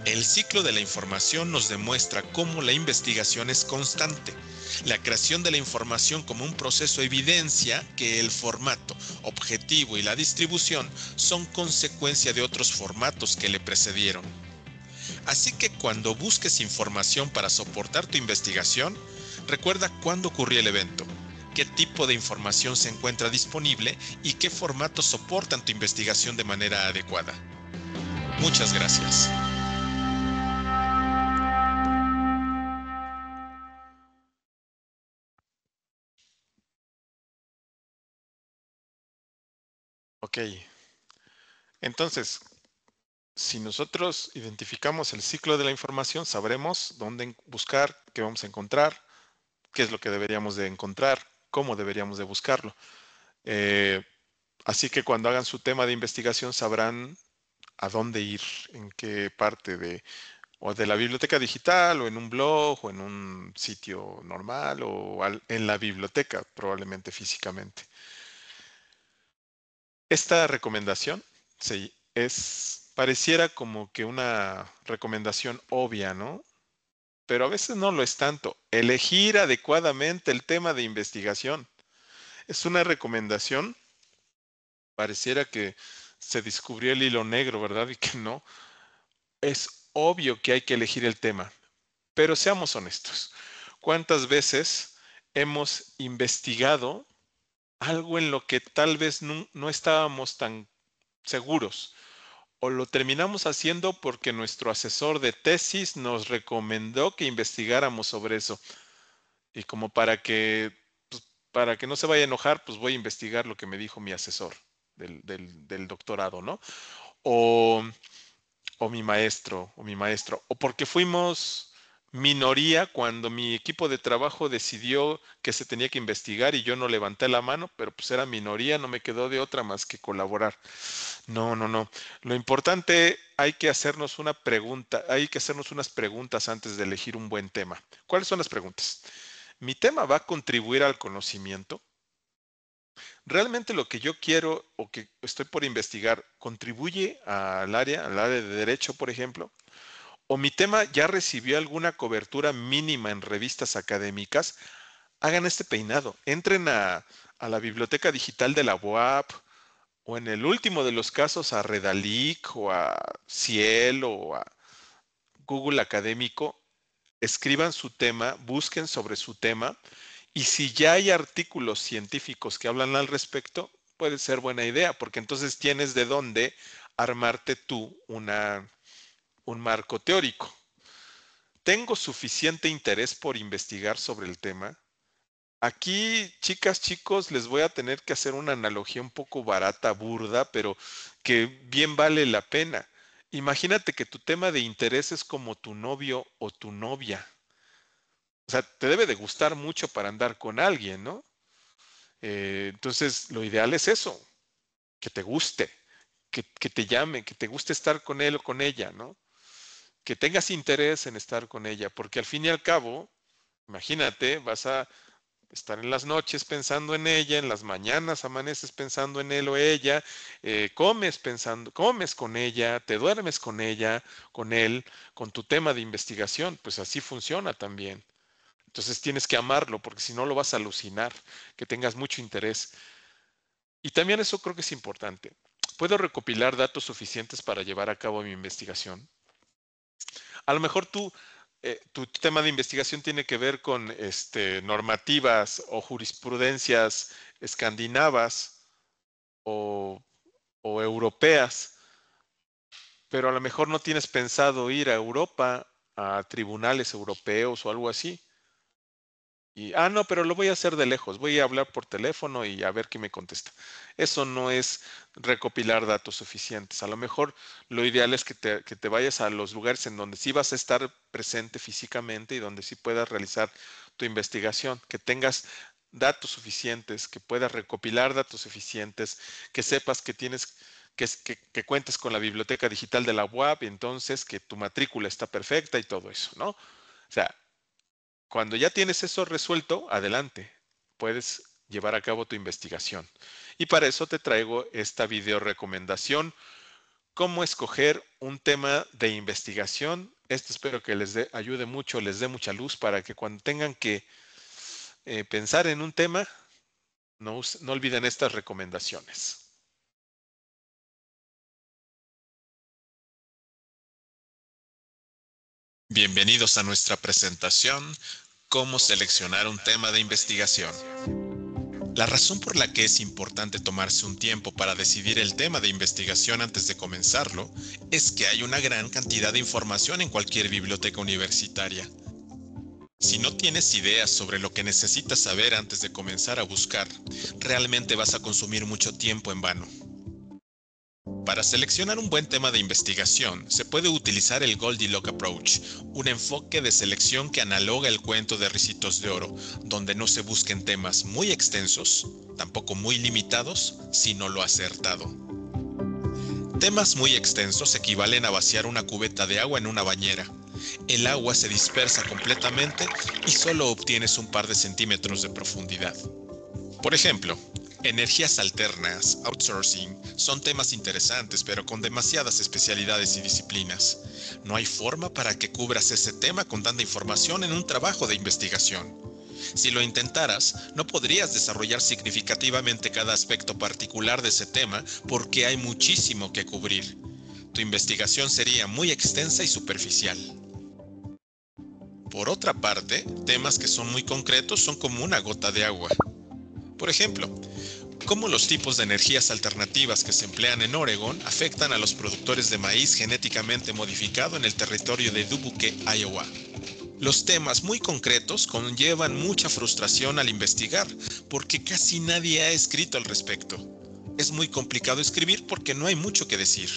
El ciclo de la información nos demuestra cómo la investigación es constante. La creación de la información como un proceso evidencia que el formato, objetivo y la distribución son consecuencia de otros formatos que le precedieron. Así que cuando busques información para soportar tu investigación, recuerda cuándo ocurrió el evento, qué tipo de información se encuentra disponible y qué formatos soportan tu investigación de manera adecuada. Muchas gracias. Ok, entonces, si nosotros identificamos el ciclo de la información, sabremos dónde buscar, qué vamos a encontrar, qué es lo que deberíamos de encontrar, cómo deberíamos de buscarlo. Eh, Así que cuando hagan su tema de investigación sabrán a dónde ir, en qué parte o de la biblioteca digital, o en un blog, o en un sitio normal, o en la biblioteca, probablemente físicamente. Esta recomendación sí, pareciera como que una recomendación obvia, ¿no? Pero a veces no lo es tanto. Elegir adecuadamente el tema de investigación. Es una recomendación, pareciera que se descubrió el hilo negro, ¿verdad? Y que no. Es obvio que hay que elegir el tema, pero seamos honestos. ¿Cuántas veces hemos investigado algo en lo que tal vez no estábamos tan seguros? O lo terminamos haciendo porque nuestro asesor de tesis nos recomendó que investigáramos sobre eso. Y como para que no se vaya a enojar, pues voy a investigar lo que me dijo mi asesor del doctorado, ¿no? O, o mi maestro, o porque fuimos minoría cuando mi equipo de trabajo decidió que se tenía que investigar y yo no levanté la mano, pero pues era minoría, no me quedó de otra más que colaborar. No, no, no. Lo importante, hay que hacernos una pregunta, hay que hacernos unas preguntas antes de elegir un buen tema. ¿Cuáles son las preguntas? ¿Mi tema va a contribuir al conocimiento? ¿Realmente lo que yo quiero o que estoy por investigar contribuye al área de derecho, por ejemplo? ¿O mi tema ya recibió alguna cobertura mínima en revistas académicas? Hagan este peinado, entren a la biblioteca digital de la UAP, o en el último de los casos a Redalic o a Ciel o a Google Académico, escriban su tema, busquen sobre su tema, y si ya hay artículos científicos que hablan al respecto, puede ser buena idea, porque entonces tienes de dónde armarte tú un marco teórico. ¿Tengo suficiente interés por investigar sobre el tema? Aquí, chicas, chicos, les voy a tener que hacer una analogía un poco barata, burda, pero que bien vale la pena. Imagínate que tu tema de interés es como tu novio o tu novia. O sea, te debe de gustar mucho para andar con alguien, ¿no? Entonces, lo ideal es eso, que te guste, que te llame, que te guste estar con él o con ella, ¿no? Que tengas interés en estar con ella, porque al fin y al cabo, imagínate, vas a estar en las noches pensando en ella, en las mañanas amaneces pensando en él o ella, comes con ella, te duermes con ella, con él, con tu tema de investigación, pues así funciona también. Entonces tienes que amarlo porque si no lo vas a alucinar, que tengas mucho interés. Y también eso creo que es importante. ¿Puedo recopilar datos suficientes para llevar a cabo mi investigación? A lo mejor tu tema de investigación tiene que ver con normativas o jurisprudencias escandinavas o, o europeas, pero a lo mejor no tienes pensado ir a Europa, a tribunales europeos o algo así. No, pero lo voy a hacer de lejos, voy a hablar por teléfono y a ver qué me contesta. Eso no es recopilar datos suficientes. A lo mejor lo ideal es que te vayas a los lugares en donde sí vas a estar presente físicamente y donde sí puedas realizar tu investigación, que tengas datos suficientes, que puedas recopilar datos suficientes, que sepas que que cuentes con la biblioteca digital de la UAP y entonces que tu matrícula está perfecta y todo eso, ¿no? O sea, cuando ya tienes eso resuelto, adelante, puedes llevar a cabo tu investigación. Y para eso te traigo esta video recomendación cómo escoger un tema de investigación. Esto espero que ayude mucho, les dé mucha luz para que cuando tengan que pensar en un tema, no olviden estas recomendaciones. Bienvenidos a nuestra presentación, Cómo seleccionar un tema de investigación. La razón por la que es importante tomarse un tiempo para decidir el tema de investigación antes de comenzarlo es que hay una gran cantidad de información en cualquier biblioteca universitaria. Si no tienes ideas sobre lo que necesitas saber antes de comenzar a buscar, realmente vas a consumir mucho tiempo en vano. Para seleccionar un buen tema de investigación, se puede utilizar el Goldilocks Approach, un enfoque de selección que analoga el cuento de Ricitos de Oro, donde no se busquen temas muy extensos, tampoco muy limitados, sino lo acertado. Temas muy extensos equivalen a vaciar una cubeta de agua en una bañera. El agua se dispersa completamente y solo obtienes un par de centímetros de profundidad. Por ejemplo, energías alternas, outsourcing, son temas interesantes pero con demasiadas especialidades y disciplinas. No hay forma para que cubras ese tema con tanta información en un trabajo de investigación. Si lo intentaras, no podrías desarrollar significativamente cada aspecto particular de ese tema porque hay muchísimo que cubrir. Tu investigación sería muy extensa y superficial. Por otra parte, temas que son muy concretos son como una gota de agua. Por ejemplo, cómo los tipos de energías alternativas que se emplean en Oregon afectan a los productores de maíz genéticamente modificado en el territorio de Dubuque, Iowa. Los temas muy concretos conllevan mucha frustración al investigar, porque casi nadie ha escrito al respecto. Es muy complicado escribir porque no hay mucho que decir.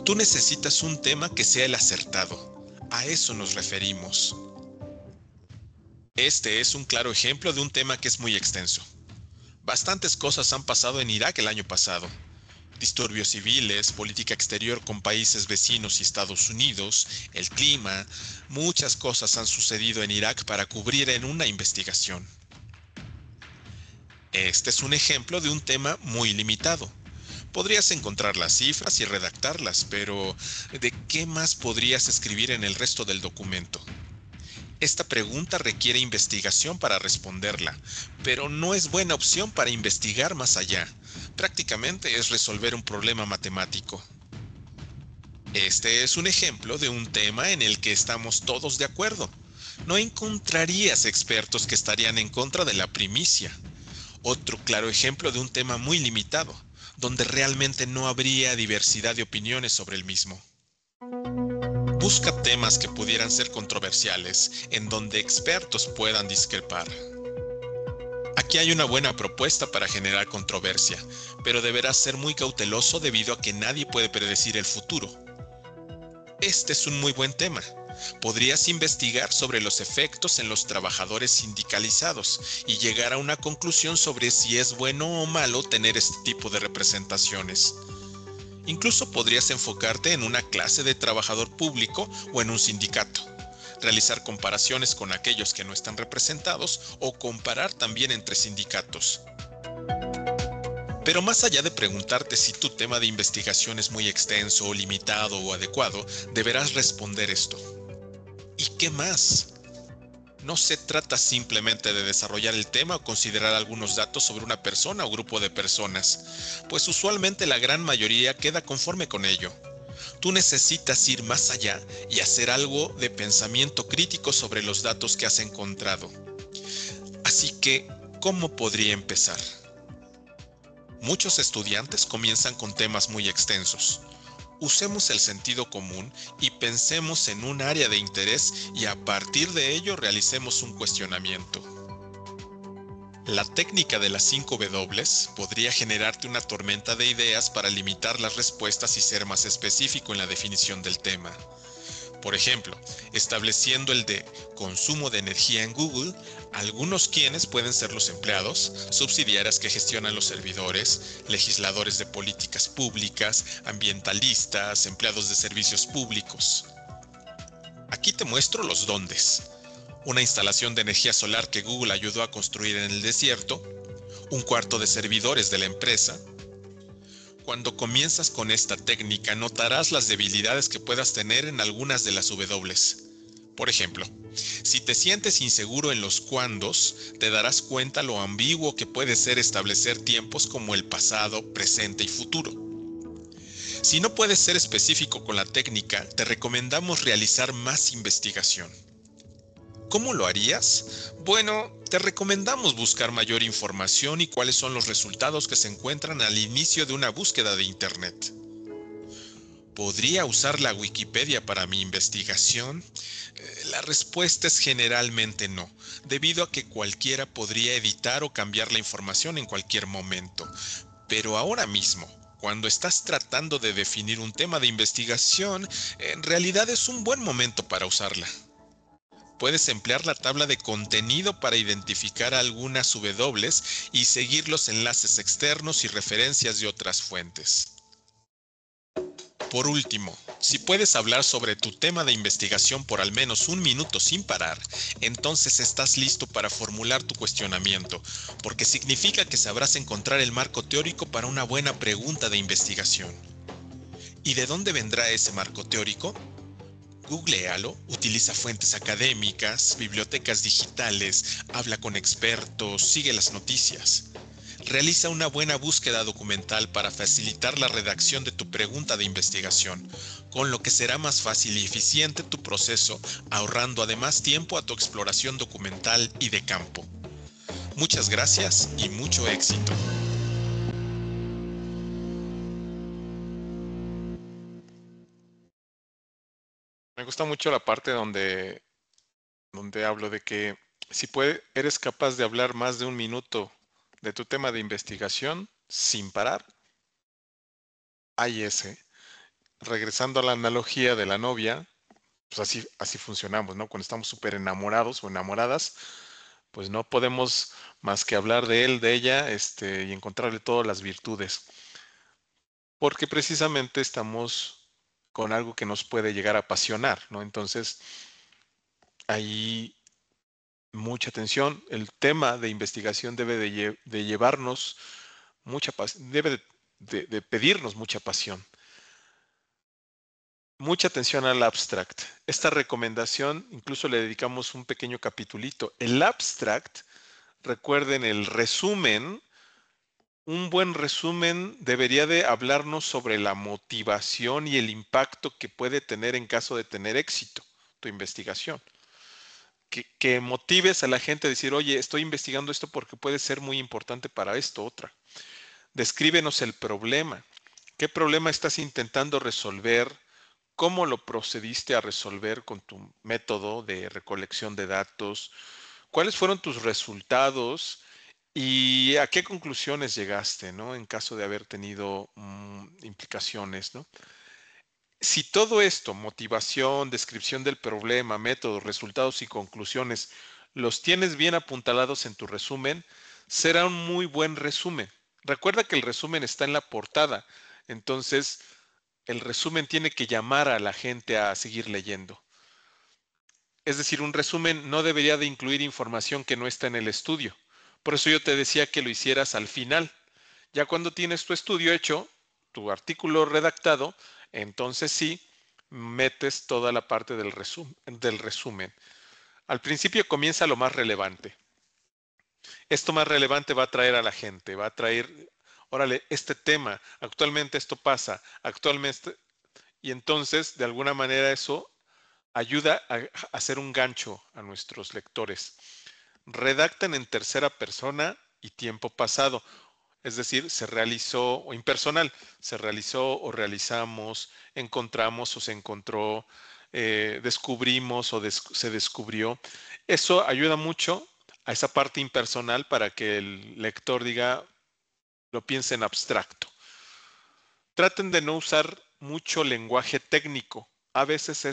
Tú necesitas un tema que sea el acertado. A eso nos referimos. Este es un claro ejemplo de un tema que es muy extenso. Bastantes cosas han pasado en Irak el año pasado. Disturbios civiles, política exterior con países vecinos y Estados Unidos, el clima, muchas cosas han sucedido en Irak para cubrir en una investigación. Este es un ejemplo de un tema muy limitado. Podrías encontrar las cifras y redactarlas, pero ¿de qué más podrías escribir en el resto del documento? Esta pregunta requiere investigación para responderla, pero no es buena opción para investigar más allá. Prácticamente es resolver un problema matemático. Este es un ejemplo de un tema en el que estamos todos de acuerdo. No encontrarías expertos que estarían en contra de la primicia. Otro claro ejemplo de un tema muy limitado, donde realmente no habría diversidad de opiniones sobre el mismo. Busca temas que pudieran ser controversiales, en donde expertos puedan discrepar. Aquí hay una buena propuesta para generar controversia, pero deberás ser muy cauteloso debido a que nadie puede predecir el futuro. Este es un muy buen tema. Podrías investigar sobre los efectos en los trabajadores sindicalizados y llegar a una conclusión sobre si es bueno o malo tener este tipo de representaciones. Incluso podrías enfocarte en una clase de trabajador público o en un sindicato. Realizar comparaciones con aquellos que no están representados o comparar también entre sindicatos. Pero más allá de preguntarte si tu tema de investigación es muy extenso o limitado o adecuado, deberás responder esto. ¿Y qué más? No se trata simplemente de desarrollar el tema o considerar algunos datos sobre una persona o grupo de personas, pues usualmente la gran mayoría queda conforme con ello. Tú necesitas ir más allá y hacer algo de pensamiento crítico sobre los datos que has encontrado. Así que, ¿cómo podría empezar? Muchos estudiantes comienzan con temas muy extensos. Usemos el sentido común y pensemos en un área de interés y a partir de ello realicemos un cuestionamiento. La técnica de las 5 W podría generarte una tormenta de ideas para limitar las respuestas y ser más específico en la definición del tema. Por ejemplo, estableciendo el de consumo de energía en Google, algunos quienes pueden ser los empleados, subsidiarias que gestionan los servidores, legisladores de políticas públicas, ambientalistas, empleados de servicios públicos. Aquí te muestro los dóndes. Una instalación de energía solar que Google ayudó a construir en el desierto, un cuarto de servidores de la empresa, Cuando comienzas con esta técnica, notarás las debilidades que puedas tener en algunas de las W. Por ejemplo, si te sientes inseguro en los cuándos, te darás cuenta lo ambiguo que puede ser establecer tiempos como el pasado, presente y futuro. Si no puedes ser específico con la técnica, te recomendamos realizar más investigación. ¿Cómo lo harías? Bueno, te recomendamos buscar mayor información y cuáles son los resultados que se encuentran al inicio de una búsqueda de Internet. ¿Podría usar la Wikipedia para mi investigación? La respuesta es generalmente no, debido a que cualquiera podría editar o cambiar la información en cualquier momento. Pero ahora mismo, cuando estás tratando de definir un tema de investigación, en realidad es un buen momento para usarla. Puedes emplear la tabla de contenido para identificar algunas W y seguir los enlaces externos y referencias de otras fuentes. Por último, si puedes hablar sobre tu tema de investigación por al menos un minuto sin parar, entonces estás listo para formular tu cuestionamiento, porque significa que sabrás encontrar el marco teórico para una buena pregunta de investigación. ¿Y de dónde vendrá ese marco teórico? Googlealo, utiliza fuentes académicas, bibliotecas digitales, habla con expertos, sigue las noticias. Realiza una buena búsqueda documental para facilitar la redacción de tu pregunta de investigación, con lo que será más fácil y eficiente tu proceso, ahorrando además tiempo a tu exploración documental y de campo. Muchas gracias y mucho éxito. Me gusta mucho la parte donde hablo de que si eres capaz de hablar más de un minuto de tu tema de investigación sin parar, hay ese. Regresando a la analogía de la novia, pues así funcionamos, ¿no? Cuando estamos súper enamorados o enamoradas, pues no podemos más que hablar de él, de ella, y encontrarle todas las virtudes, porque precisamente estamos con algo que nos puede llegar a apasionar, ¿no? Entonces, ahí mucha atención. El tema de investigación debe de llevarnos mucha pasión, debe de pedirnos mucha pasión. Mucha atención al abstract. Esta recomendación incluso le dedicamos un pequeño capitulito. El abstract, recuerden el resumen, un buen resumen debería de hablarnos sobre la motivación y el impacto que puede tener en caso de tener éxito tu investigación. Que motives a la gente a decir, oye, estoy investigando esto porque puede ser muy importante para esto, otra. Descríbenos el problema. ¿Qué problema estás intentando resolver? ¿Cómo lo procediste a resolver con tu método de recolección de datos? ¿Cuáles fueron tus resultados? ¿Y a qué conclusiones llegaste, ¿no? En caso de haber tenido implicaciones, ¿no? Si todo esto, motivación, descripción del problema, métodos, resultados y conclusiones, los tienes bien apuntalados en tu resumen, será un muy buen resumen. Recuerda que el resumen está en la portada, entonces el resumen tiene que llamar a la gente a seguir leyendo. Es decir, un resumen no debería de incluir información que no está en el estudio. Por eso yo te decía que lo hicieras al final. Ya cuando tienes tu estudio hecho, tu artículo redactado, entonces sí, metes toda la parte del resumen. Al principio comienza lo más relevante. Esto más relevante va a traer a la gente, va a traer, órale, este tema, actualmente esto pasa, actualmente, y entonces de alguna manera eso ayuda a hacer un gancho a nuestros lectores. Redacten en tercera persona y tiempo pasado. Es decir, se realizó o impersonal, se realizó o realizamos, encontramos o se encontró, descubrimos o se descubrió. Eso ayuda mucho a esa parte impersonal para que el lector diga, lo piense en abstracto. Traten de no usar mucho lenguaje técnico. A veces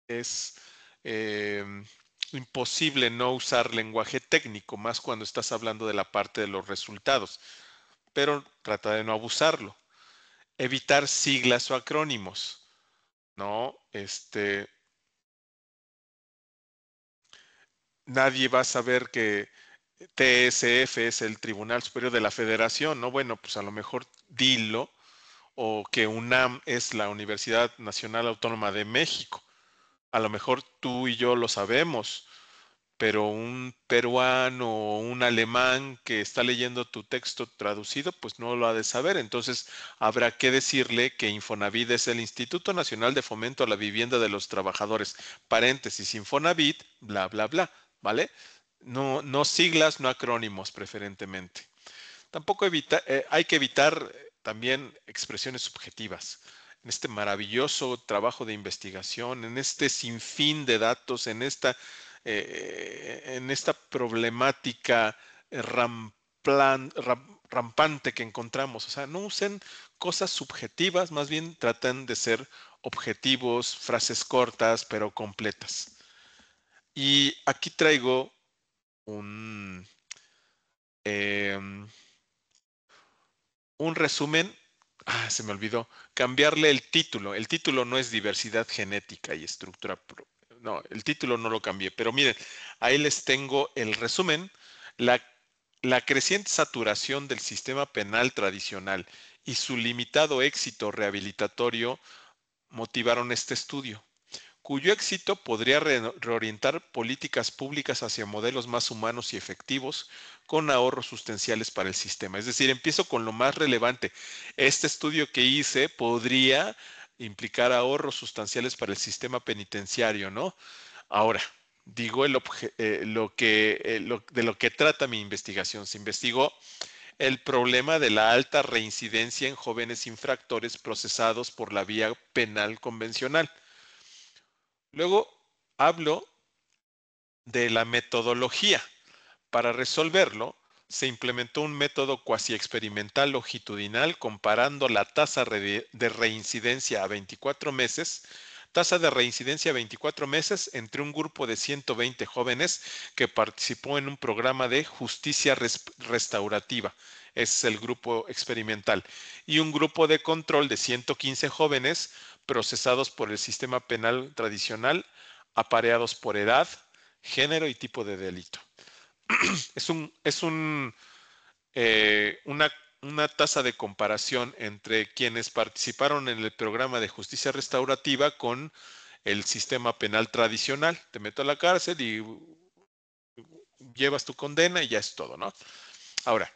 es eh, imposible no usar lenguaje técnico, más cuando estás hablando de la parte de los resultados, pero trata de no abusarlo. Evitar siglas o acrónimos, ¿no? Nadie va a saber que TSF es el Tribunal Superior de la Federación, ¿no? Bueno, pues a lo mejor dilo, o que UNAM es la Universidad Nacional Autónoma de México. A lo mejor tú y yo lo sabemos, pero un peruano o un alemán que está leyendo tu texto traducido, pues no lo ha de saber. Entonces habrá que decirle que Infonavit es el Instituto Nacional de Fomento a la Vivienda de los Trabajadores, paréntesis, Infonavit, bla, bla, bla, ¿vale? No, no siglas, no acrónimos preferentemente. Tampoco hay que evitar también expresiones subjetivas. En este maravilloso trabajo de investigación, en este sinfín de datos, en esta problemática rampante que encontramos. O sea, no usen cosas subjetivas, más bien tratan de ser objetivos, frases cortas pero completas. Y aquí traigo un, em, un resumen. Se me olvidó. Cambiarle el título. El título no es diversidad genética y estructura. No, el título no lo cambié. Pero miren, ahí les tengo el resumen. La, la creciente saturación del sistema penal tradicional y su limitado éxito rehabilitatorio motivaron este estudio, cuyo éxito podría reorientar políticas públicas hacia modelos más humanos y efectivos con ahorros sustanciales para el sistema. Es decir, empiezo con lo más relevante. Este estudio que hice podría implicar ahorros sustanciales para el sistema penitenciario, ¿no? Ahora, digo de lo que trata mi investigación. Se investigó el problema de la alta reincidencia en jóvenes infractores procesados por la vía penal convencional. Luego hablo de la metodología. Para resolverlo, se implementó un método cuasi experimental longitudinal comparando la tasa de reincidencia a 24 meses, entre un grupo de 120 jóvenes que participó en un programa de justicia restaurativa. Ese es el grupo experimental. Y un grupo de control de 115 jóvenes procesados por el sistema penal tradicional, apareados por edad, género y tipo de delito. Es una, una tasa de comparación entre quienes participaron en el programa de justicia restaurativa con el sistema penal tradicional. Te meto a la cárcel y llevas tu condena y ya es todo, ¿no? Ahora,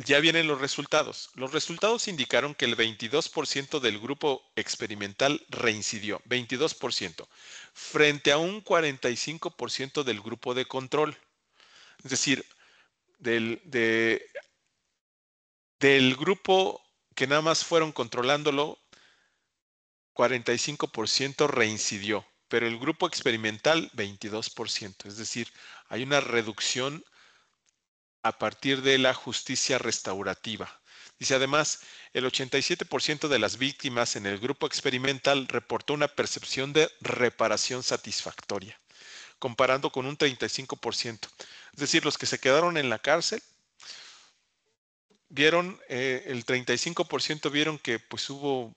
ya vienen los resultados. Los resultados indicaron que el 22% del grupo experimental reincidió, 22%, frente a un 45% del grupo de control. Es decir, del, de, del grupo que nada más fueron controlándolo, 45% reincidió, pero el grupo experimental, 22%. Es decir, hay una reducción a partir de la justicia restaurativa. Dice además, el 87% de las víctimas en el grupo experimental reportó una percepción de reparación satisfactoria, comparando con un 35%. Es decir, los que se quedaron en la cárcel vieron, el 35% vieron que pues hubo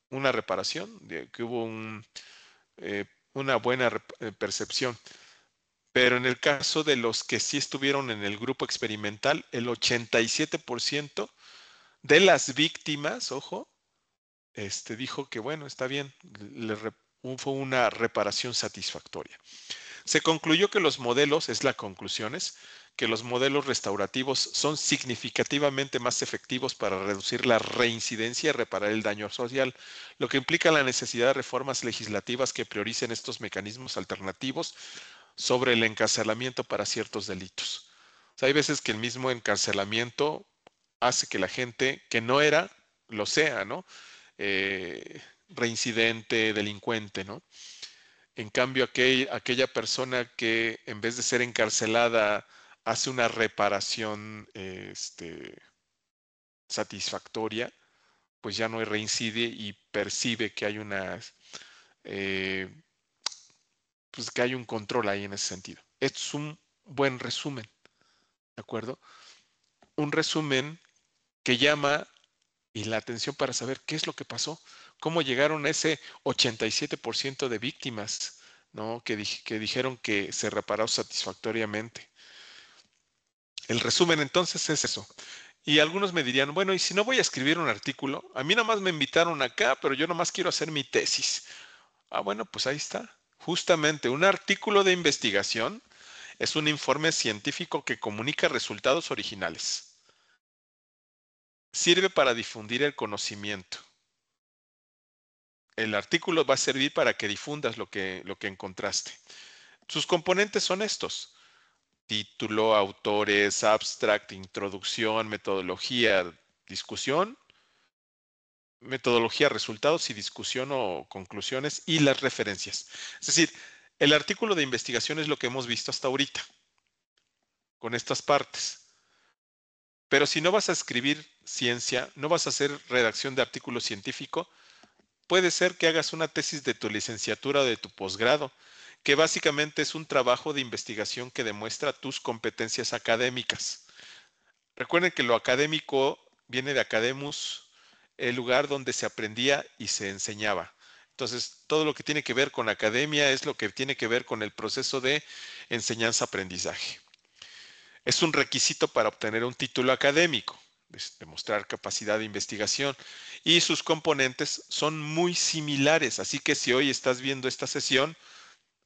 una reparación, que hubo una buena percepción. Pero en el caso de los que sí estuvieron en el grupo experimental, el 87% de las víctimas, ojo, dijo que bueno, está bien, fue una reparación satisfactoria. Se concluyó que los modelos, es la conclusión, que los modelos restaurativos son significativamente más efectivos para reducir la reincidencia y reparar el daño social, lo que implica la necesidad de reformas legislativas que prioricen estos mecanismos alternativos sobre el encarcelamiento para ciertos delitos. O sea, hay veces que el mismo encarcelamiento hace que la gente que no era, lo sea, ¿no? Reincidente, delincuente, ¿no? En cambio, aquella persona que en vez de ser encarcelada hace una reparación satisfactoria, pues ya no reincide y percibe que hay eh, pues que hay un control ahí en ese sentido. Esto es un buen resumen, ¿de acuerdo? Un resumen que llama y la atención para saber qué es lo que pasó, cómo llegaron a ese 87% de víctimas, ¿no? Que dijeron que se reparó satisfactoriamente. El resumen entonces es eso. Y algunos me dirían, bueno, ¿y si no voy a escribir un artículo? A mí nada más me invitaron acá, pero yo nada más quiero hacer mi tesis. Ah, bueno, pues ahí está. Justamente un artículo de investigación es un informe científico que comunica resultados originales. Sirve para difundir el conocimiento. El artículo va a servir para que difundas lo que encontraste. Sus componentes son estos: título, autores, abstract, introducción, discusión, metodología, resultados y discusión o conclusiones y las referencias. Es decir, el artículo de investigación es lo que hemos visto hasta ahorita, con estas partes. Pero si no vas a escribir ciencia, no vas a hacer redacción de artículo científico, puede ser que hagas una tesis de tu licenciatura o de tu posgrado, que básicamente es un trabajo de investigación que demuestra tus competencias académicas. Recuerden que lo académico viene de academus, el lugar donde se aprendía y se enseñaba. Entonces, todo lo que tiene que ver con academia es lo que tiene que ver con el proceso de enseñanza-aprendizaje. Es un requisito para obtener un título académico, demostrar capacidad de investigación, y sus componentes son muy similares. Así que si hoy estás viendo esta sesión,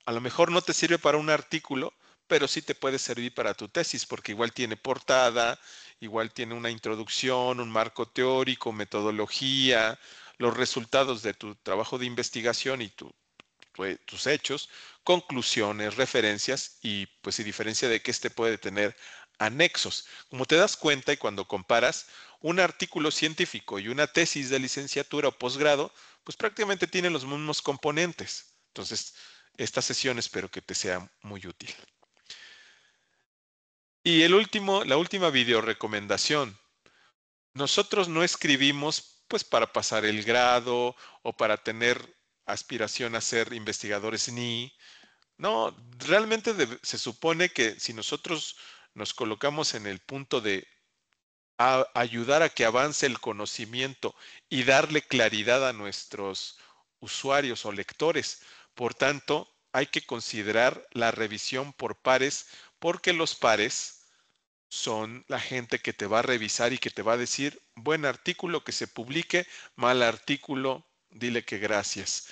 a lo mejor no te sirve para un artículo, pero sí te puede servir para tu tesis, porque igual tiene portada, igual tiene una introducción, un marco teórico, metodología, los resultados de tu trabajo de investigación y tus hechos, conclusiones, referencias y pues si diferencia de que este puede tener anexos. Como te das cuenta y cuando comparas un artículo científico y una tesis de licenciatura o posgrado, pues prácticamente tienen los mismos componentes. Entonces, esta sesión espero que te sea muy útil. Y la última video recomendación. Nosotros no escribimos pues para pasar el grado o para tener aspiración a ser investigadores ni. No, realmente se supone que si nosotros nos colocamos en el punto de ayudar a que avance el conocimiento y darle claridad a nuestros usuarios o lectores, por tanto, hay que considerar la revisión por pares, porque los pares son la gente que te va a revisar y que te va a decir, buen artículo que se publique, mal artículo, dile que gracias.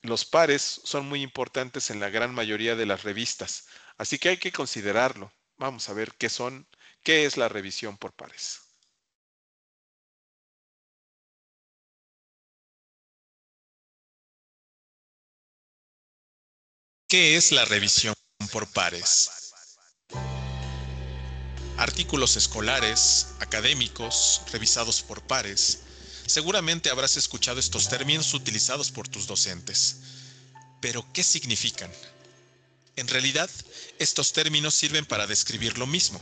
Los pares son muy importantes en la gran mayoría de las revistas, así que hay que considerarlo. Vamos a ver qué es la revisión por pares. ¿Qué es la revisión por pares? Artículos escolares, académicos, revisados por pares. Seguramente habrás escuchado estos términos utilizados por tus docentes. Pero, ¿qué significan? En realidad, estos términos sirven para describir lo mismo: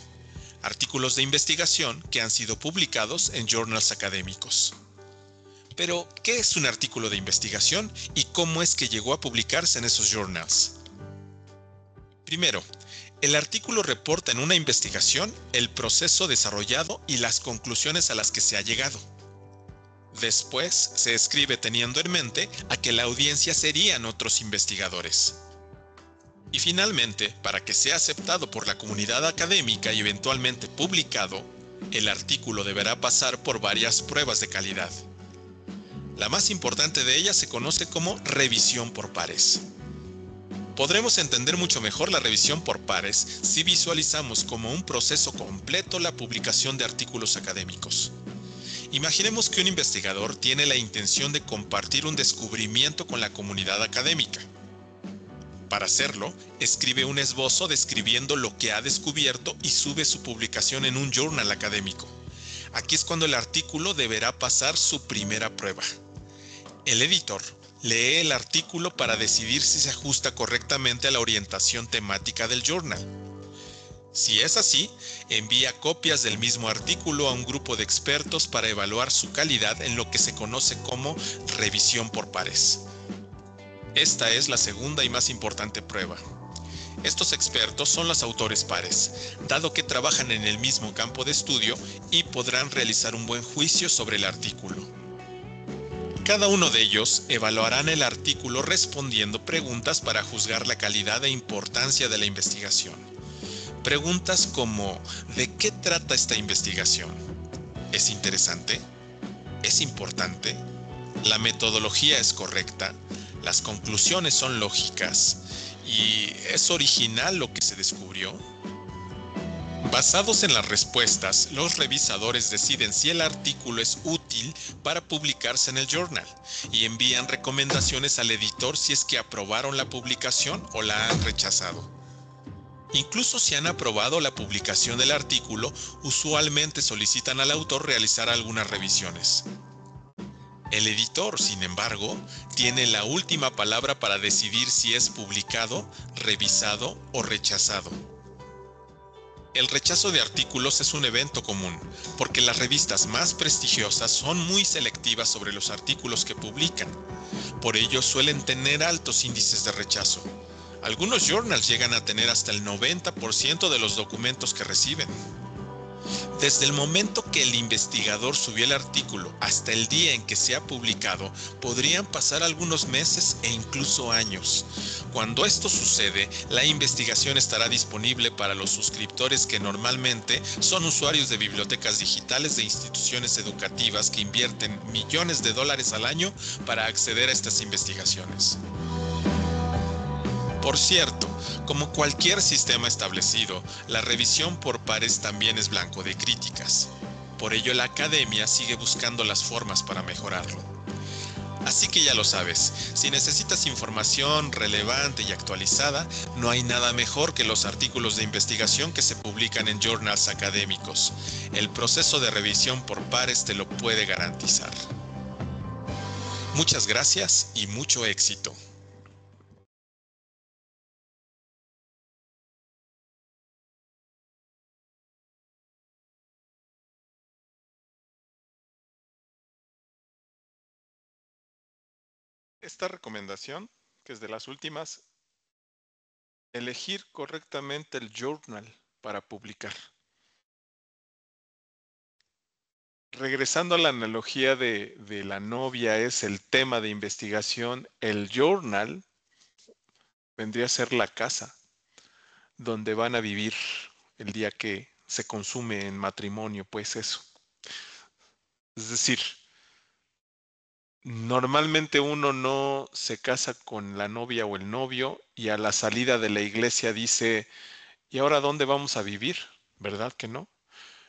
artículos de investigación que han sido publicados en journals académicos. Pero, ¿qué es un artículo de investigación y cómo es que llegó a publicarse en esos journals? Primero, el artículo reporta en una investigación el proceso desarrollado y las conclusiones a las que se ha llegado. Después, se escribe teniendo en mente a que la audiencia serían otros investigadores. Y finalmente, para que sea aceptado por la comunidad académica y eventualmente publicado, el artículo deberá pasar por varias pruebas de calidad. La más importante de ellas se conoce como revisión por pares. Podremos entender mucho mejor la revisión por pares si visualizamos como un proceso completo la publicación de artículos académicos. Imaginemos que un investigador tiene la intención de compartir un descubrimiento con la comunidad académica. Para hacerlo, escribe un esbozo describiendo lo que ha descubierto y sube su publicación en un journal académico. Aquí es cuando el artículo deberá pasar su primera prueba. El editor lee el artículo para decidir si se ajusta correctamente a la orientación temática del journal. Si es así, envía copias del mismo artículo a un grupo de expertos para evaluar su calidad en lo que se conoce como revisión por pares. Esta es la segunda y más importante prueba. Estos expertos son los autores pares, dado que trabajan en el mismo campo de estudio y podrán realizar un buen juicio sobre el artículo. Cada uno de ellos evaluarán el artículo respondiendo preguntas para juzgar la calidad e importancia de la investigación. Preguntas como ¿de qué trata esta investigación? ¿Es interesante? ¿Es importante? ¿La metodología es correcta? ¿Las conclusiones son lógicas? ¿Y es original lo que se descubrió? Basados en las respuestas, los revisadores deciden si el artículo es útil para publicarse en el journal y envían recomendaciones al editor si es que aprobaron la publicación o la han rechazado. Incluso si han aprobado la publicación del artículo, usualmente solicitan al autor realizar algunas revisiones. El editor, sin embargo, tiene la última palabra para decidir si es publicado, revisado o rechazado. El rechazo de artículos es un evento común, porque las revistas más prestigiosas son muy selectivas sobre los artículos que publican. Por ello suelen tener altos índices de rechazo. Algunos journals llegan a tener hasta el 90% de los documentos que reciben. Desde el momento que el investigador subió el artículo hasta el día en que se ha publicado, podrían pasar algunos meses e incluso años. Cuando esto sucede, la investigación estará disponible para los suscriptores que normalmente son usuarios de bibliotecas digitales de instituciones educativas que invierten millones de dólares al año para acceder a estas investigaciones. Por cierto, como cualquier sistema establecido, la revisión por pares también es blanco de críticas. Por ello, la academia sigue buscando las formas para mejorarlo. Así que ya lo sabes, si necesitas información relevante y actualizada, no hay nada mejor que los artículos de investigación que se publican en journals académicos. El proceso de revisión por pares te lo puede garantizar. Muchas gracias y mucho éxito. Esta recomendación, que es de las últimas, elegir correctamente el journal para publicar. Regresando a la analogía de la novia es el tema de investigación, el journal vendría a ser la casa donde van a vivir el día que se consume en matrimonio, pues eso. Es decir, normalmente uno no se casa con la novia o el novio y a la salida de la iglesia dice, ¿y ahora dónde vamos a vivir? ¿Verdad que no?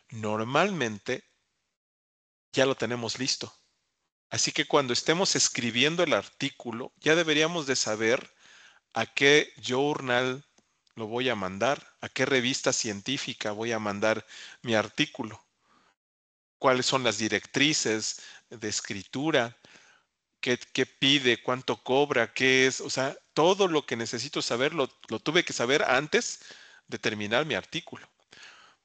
Normalmente ya lo tenemos listo. Así que cuando estemos escribiendo el artículo, ya deberíamos de saber a qué journal lo voy a mandar, a qué revista científica voy a mandar mi artículo, cuáles son las directrices de escritura, qué pide, cuánto cobra, qué es, o sea, todo lo que necesito saber lo tuve que saber antes de terminar mi artículo.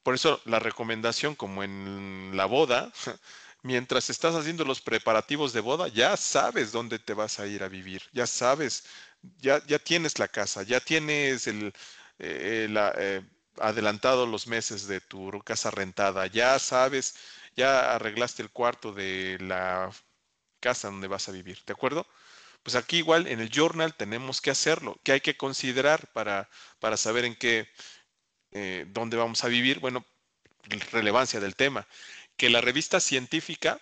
Por eso la recomendación, como en la boda, mientras estás haciendo los preparativos de boda, ya sabes dónde te vas a ir a vivir, ya sabes, ya tienes la casa, ya tienes adelantado los meses de tu casa rentada, ya sabes, ya arreglaste el cuarto de la casa donde vas a vivir, ¿de acuerdo? Pues aquí igual en el journal tenemos que hacerlo, que hay que considerar para saber en qué, dónde vamos a vivir. Bueno, relevancia del tema, que la revista científica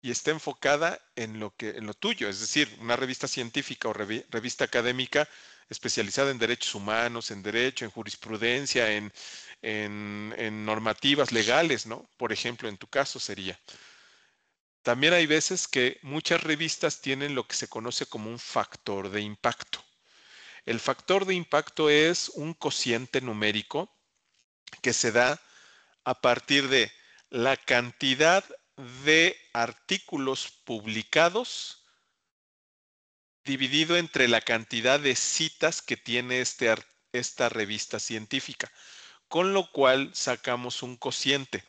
y esté enfocada en lo tuyo, es decir, una revista científica o revista académica especializada en derechos humanos, en derecho, en jurisprudencia, en normativas legales, ¿no? Por ejemplo, en tu caso sería. También hay veces que muchas revistas tienen lo que se conoce como un factor de impacto. El factor de impacto es un cociente numérico que se da a partir de la cantidad de artículos publicados dividido entre la cantidad de citas que tiene esta revista científica, con lo cual sacamos un cociente.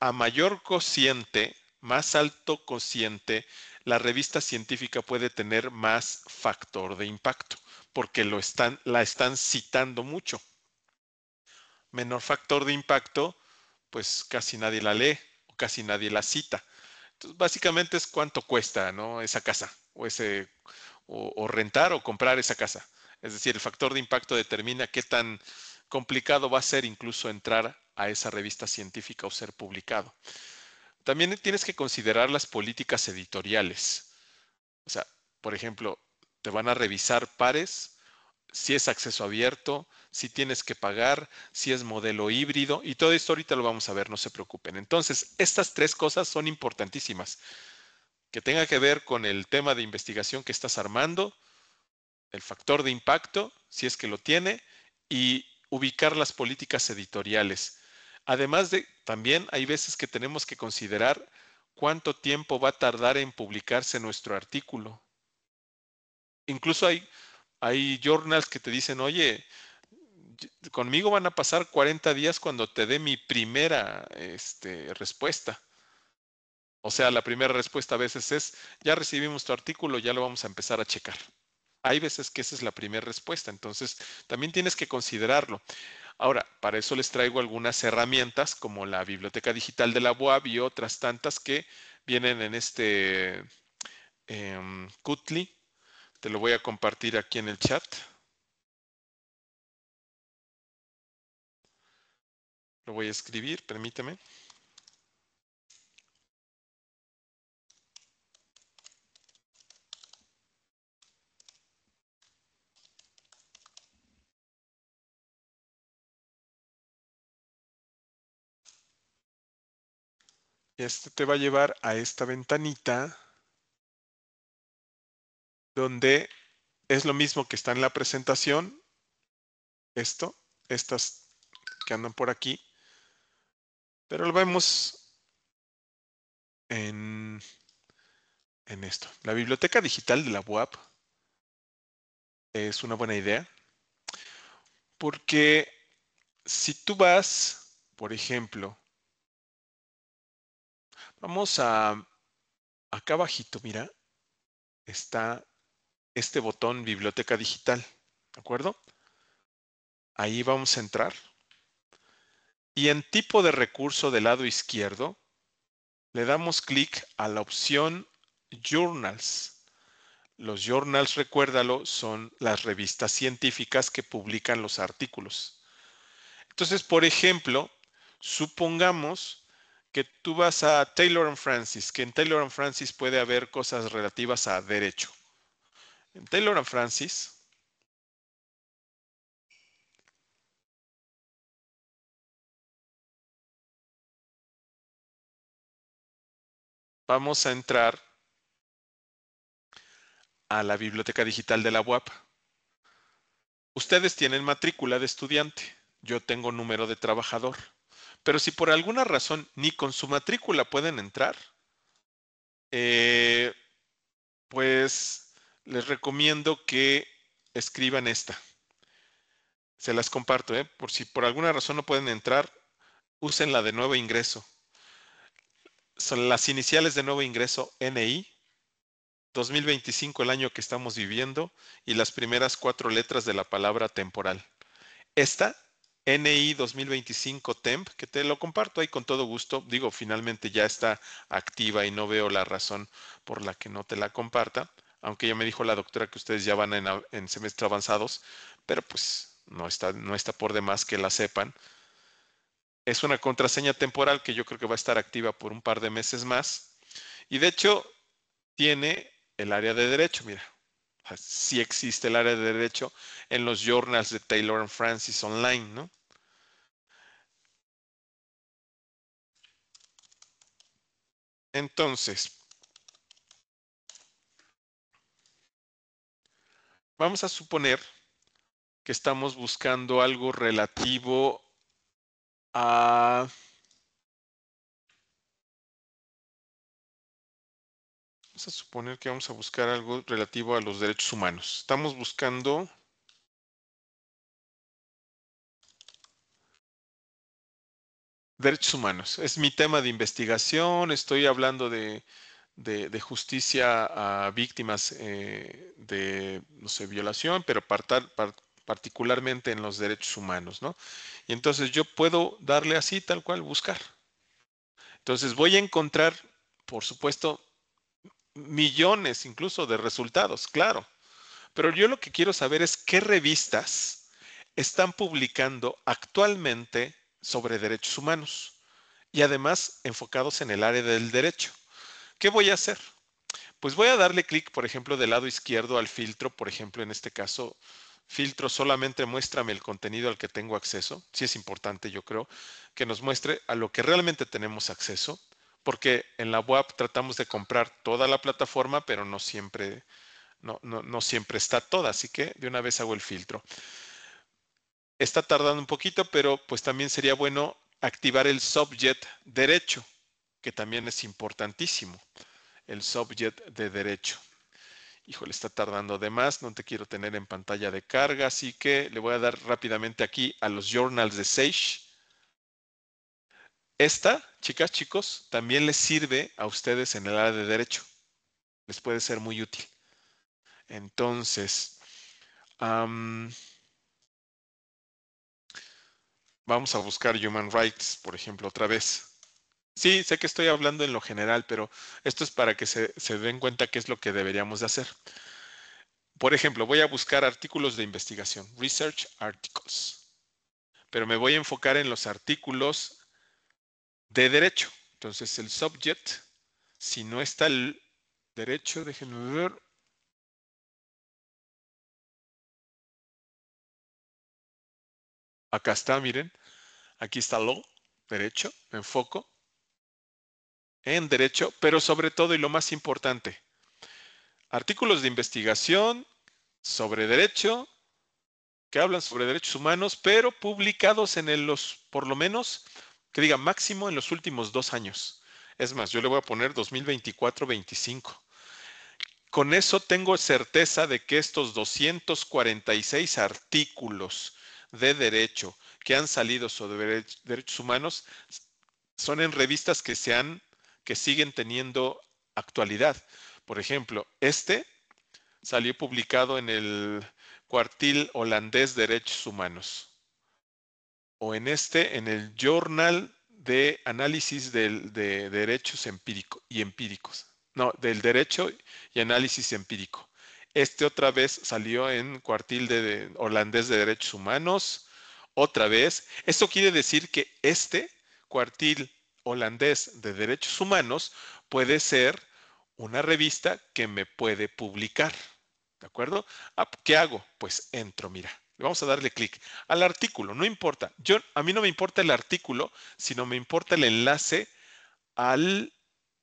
A mayor cociente, más alto cociente, la revista científica puede tener más factor de impacto, porque la están citando mucho. Menor factor de impacto, pues casi nadie la lee o casi nadie la cita. Entonces, básicamente es cuánto cuesta, ¿no? Esa casa o rentar o comprar esa casa. Es decir, el factor de impacto determina complicado va a ser incluso entrar a esa revista científica o ser publicado. También tienes que considerar las políticas editoriales. O sea, por ejemplo, te van a revisar pares, si es acceso abierto, si tienes que pagar, si es modelo híbrido, y todo esto ahorita lo vamos a ver, no se preocupen. Entonces, estas tres cosas son importantísimas, que tenga que ver con el tema de investigación que estás armando, el factor de impacto, si es que lo tiene, y ubicar las políticas editoriales. Además de, también hay veces que tenemos que considerar cuánto tiempo va a tardar en publicarse nuestro artículo. Incluso hay journals que te dicen, oye, conmigo van a pasar 40 días cuando te dé mi primera respuesta. O sea, la primera respuesta a veces es, ya recibimos tu artículo, ya lo vamos a empezar a checar. Hay veces que esa es la primera respuesta, entonces también tienes que considerarlo. Ahora, para eso les traigo algunas herramientas como la Biblioteca Digital de la UAB y otras tantas que vienen en este Qtli. Te lo voy a compartir aquí en el chat. Lo voy a escribir, permíteme. Este te va a llevar a esta ventanita donde es lo mismo que está en la presentación. Estas que andan por aquí, pero lo vemos en esto. La Biblioteca Digital de la UAP es una buena idea porque si tú vas, por ejemplo, vamos a acá abajito, mira, está este botón Biblioteca Digital, ¿de acuerdo? Ahí vamos a entrar. Y en tipo de recurso del lado izquierdo, le damos clic a la opción Journals. Los journals, recuérdalo, son las revistas científicas que publican los artículos. Entonces, por ejemplo, supongamos que tú vas a Taylor & Francis, que en Taylor & Francis puede haber cosas relativas a derecho. En Taylor & Francis, vamos a entrar a la Biblioteca Digital de la UAP. Ustedes tienen matrícula de estudiante, yo tengo número de trabajador, pero si por alguna razón ni con su matrícula pueden entrar, pues les recomiendo que escriban esta. Se las comparto, por si por alguna razón no pueden entrar, usen la de nuevo ingreso. Son las iniciales de nuevo ingreso NI, 2025 el año que estamos viviendo y las primeras 4 letras de la palabra temporal. Esta NI 2025 Temp, que te lo comparto ahí con todo gusto. Digo, finalmente ya está activa y no veo la razón por la que no te la comparta, aunque ya me dijo la doctora que ustedes ya van en semestres avanzados, pero pues no está por demás que la sepan. Es una contraseña temporal que yo creo que va a estar activa por un par de meses más. Y de hecho, tiene el área de derecho, mira. Sí existe el área de derecho en los journals de Taylor & Francis online, ¿no? Entonces, vamos a suponer que estamos buscando algo relativo a... Vamos a suponer que vamos a buscar algo relativo a los derechos humanos. Estamos buscando... Derechos humanos. Es mi tema de investigación. Estoy hablando de justicia a víctimas de, no sé, violación, pero particularmente en los derechos humanos, ¿no? Y entonces yo puedo darle así, tal cual, buscar. Entonces voy a encontrar, por supuesto, millones incluso de resultados, claro. Pero yo lo que quiero saber es qué revistas están publicando actualmente sobre derechos humanos y además enfocados en el área del derecho. ¿Qué voy a hacer? Pues voy a darle clic, por ejemplo, del lado izquierdo al filtro, por ejemplo, en este caso, filtro solamente muéstrame el contenido al que tengo acceso. Sí es importante, yo creo, que nos muestre a lo que realmente tenemos acceso, porque en la web tratamos de comprar toda la plataforma, pero no siempre, no siempre está toda, así que de una vez hago el filtro. Está tardando un poquito, pero pues también sería bueno activar el subject derecho, que también es importantísimo, el subject de derecho. Híjole, está tardando de más, no te quiero tener en pantalla de carga, así que le voy a dar rápidamente aquí a los journals de Sage. Esta, chicas, chicos, también les sirve a ustedes en el área de derecho. Les puede ser muy útil. Entonces, vamos a buscar Human Rights, por ejemplo, otra vez. Sí, sé que estoy hablando en lo general, pero esto es para que se den cuenta qué es lo que deberíamos de hacer. Por ejemplo, voy a buscar artículos de investigación, Research Articles, pero me voy a enfocar en los artículos de derecho. Entonces, el subject, si no está el derecho, déjenme ver. Acá está, miren. Aquí está law, derecho, me enfoco en derecho, pero sobre todo y lo más importante, artículos de investigación sobre derecho, que hablan sobre derechos humanos, pero publicados en los, por lo menos, que diga máximo en los últimos 2 años. Es más, yo le voy a poner 2024-25. Con eso tengo certeza de que estos 246 artículos de derecho que han salido sobre derechos humanos son en revistas que siguen teniendo actualidad. Por ejemplo, este salió publicado en el Cuartil Holandés de Derechos Humanos, o en el Journal de Análisis de Derechos Empíricos. No, del Derecho y Análisis Empírico. Este otra vez salió en Cuartil Holandés de Derechos Humanos. Otra vez. Esto quiere decir que este Cuartil Holandés de Derechos Humanos puede ser una revista que me puede publicar. ¿De acuerdo? ¿Qué hago? Pues entro, mira. Vamos a darle clic al artículo, no importa. A mí no me importa el artículo, sino me importa el enlace al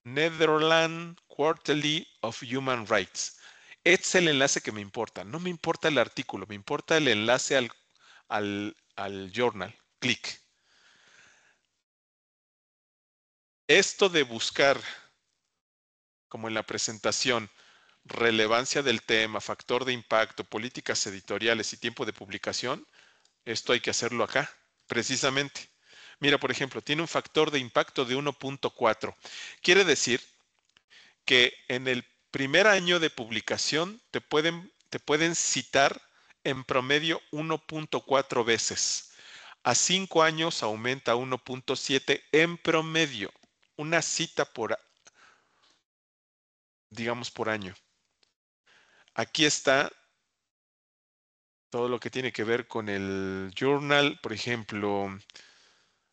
Netherlands Quarterly of Human Rights. Este es el enlace que me importa. No me importa el artículo, me importa el enlace al journal. Clic. Esto de buscar, como en la presentación, relevancia del tema, factor de impacto, políticas editoriales y tiempo de publicación, esto hay que hacerlo acá, precisamente. Mira, por ejemplo, tiene un factor de impacto de 1.4. Quiere decir que en el primer año de publicación te pueden citar en promedio 1.4 veces. A 5 años aumenta a 1.7 en promedio. Una cita digamos, por año. Aquí está todo lo que tiene que ver con el journal, por ejemplo.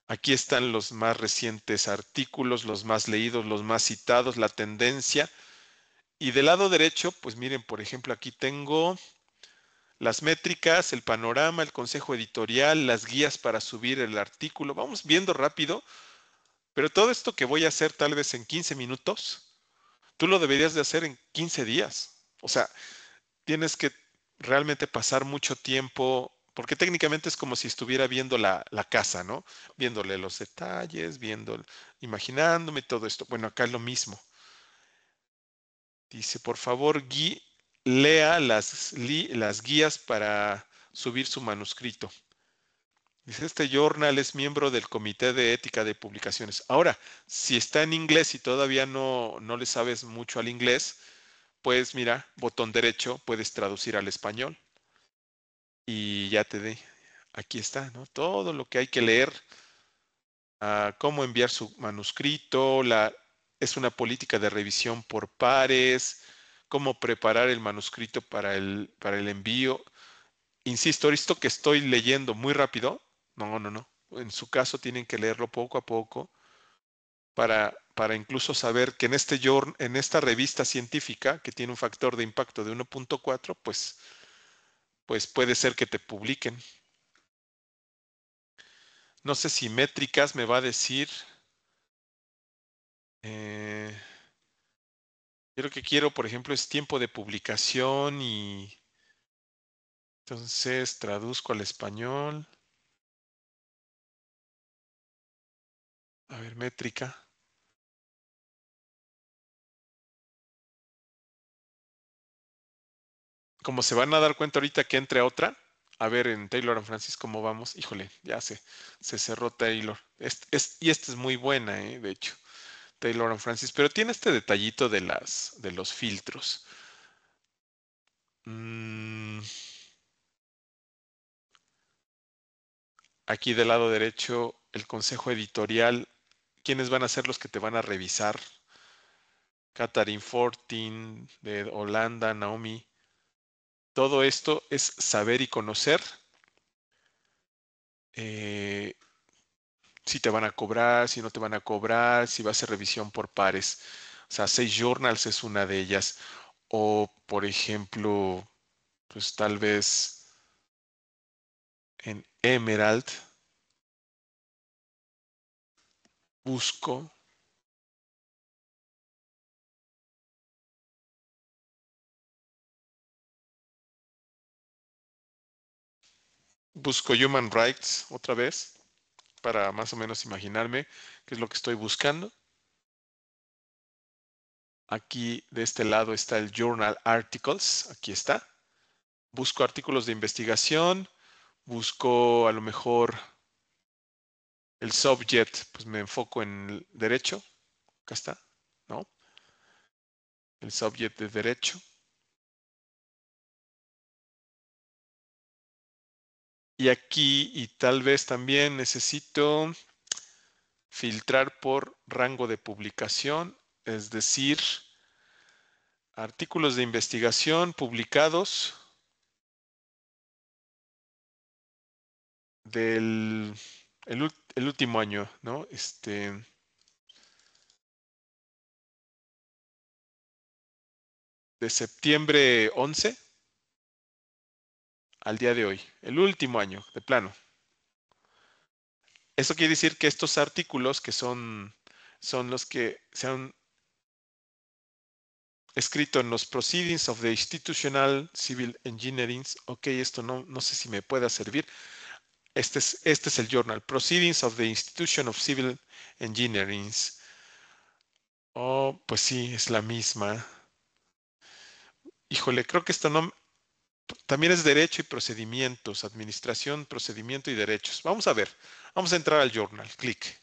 Aquí están los más recientes artículos, los más leídos, los más citados, la tendencia. Y del lado derecho, pues miren, por ejemplo, aquí tengo las métricas, el panorama, el consejo editorial, las guías para subir el artículo. Vamos viendo rápido, pero todo esto que voy a hacer tal vez en 15 minutos, tú lo deberías de hacer en 15 días. O sea, tienes que realmente pasar mucho tiempo, porque técnicamente es como si estuviera viendo la casa, ¿no? Viéndole los detalles, imaginándome todo esto. Bueno, acá es lo mismo. Dice, por favor, lea las guías para subir su manuscrito. Dice, este journal es miembro del Comité de Ética de Publicaciones. Ahora, si está en inglés y todavía no le sabes mucho al inglés, pues mira, botón derecho, puedes traducir al español. Y ya aquí está, ¿no? Todo lo que hay que leer, cómo enviar su manuscrito, es una política de revisión por pares, cómo preparar el manuscrito para el envío. Insisto, esto que estoy leyendo muy rápido, no. En su caso tienen que leerlo poco a poco para incluso saber que en esta revista científica, que tiene un factor de impacto de 1.4, pues puede ser que te publiquen. No sé si métricas me va a decir. Yo lo que quiero, por ejemplo, es tiempo de publicación y entonces traduzco al español. A ver, métrica. Como se van a dar cuenta ahorita que entre otra, a ver en Taylor and Francis cómo vamos. Híjole, ya se cerró Taylor. Y esta es muy buena, de hecho, Taylor and Francis, pero tiene este detallito de los filtros. Aquí del lado derecho, el consejo editorial. ¿Quiénes van a ser los que te van a revisar? Catherine Fortin de Holanda, Naomi. Todo esto es saber y conocer. Si te van a cobrar, si no te van a cobrar, si va a ser revisión por pares. O sea, 6 journals es una de ellas. O, por ejemplo, pues tal vez en Emerald busco Human Rights otra vez para más o menos imaginarme qué es lo que estoy buscando. Aquí de este lado está el Journal Articles. Aquí está. Busco artículos de investigación. Busco a lo mejor el subject, pues me enfoco en el derecho. Acá está, ¿no? El subject de derecho. Y aquí, y tal vez también necesito filtrar por rango de publicación, es decir, artículos de investigación publicados del el último año, ¿no? De septiembre 11 al día de hoy, el último año, de plano. Eso quiere decir que estos artículos que son los que se han escrito en los Proceedings of the Institutional Civil Engineering. Ok, esto no sé si me pueda servir. Este es el journal. Proceedings of the Institution of Civil Engineering. Oh, pues sí, es la misma. Híjole, creo que esto no. También es derecho y procedimientos, administración, procedimiento y derechos. Vamos a ver. Vamos a entrar al journal. Clic.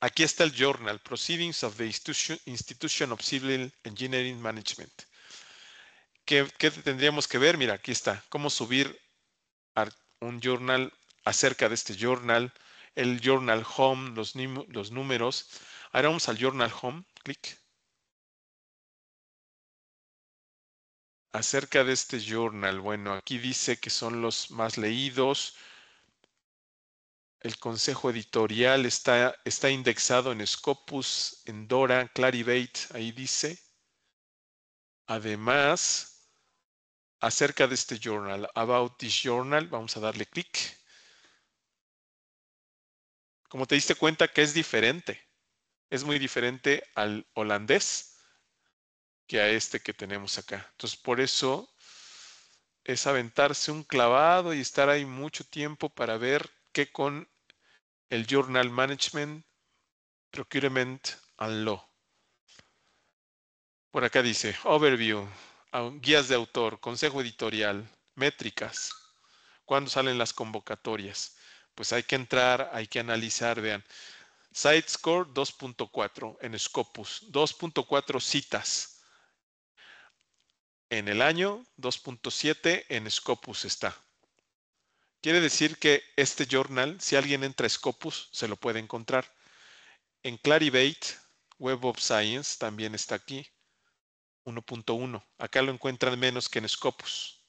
Aquí está el journal, Proceedings of the Institution of Civil Engineering Management. ¿Qué tendríamos que ver? Mira, aquí está. Cómo subir un journal acerca de este journal, el journal home, los números. Ahora vamos al journal home. Clic. Acerca de este journal. Bueno, aquí dice que son los más leídos. El consejo editorial está indexado en Scopus, en Dora, Clarivate, ahí dice. Además, acerca de este journal, About this journal, vamos a darle clic. Como te diste cuenta que es diferente, es muy diferente al holandés que a este que tenemos acá. Entonces, por eso es aventarse un clavado y estar ahí mucho tiempo para ver qué con el Journal Management, Procurement and Law. Por acá dice, Overview, guías de autor, consejo editorial, métricas, cuándo salen las convocatorias. Pues hay que entrar, hay que analizar, vean. SiteScore 2.4 en Scopus, 2.4 citas en el año, 2.7 en Scopus está. Quiere decir que este journal, si alguien entra a Scopus, se lo puede encontrar. En Clarivate, Web of Science también está aquí. 1.1. Acá lo encuentran menos que en Scopus.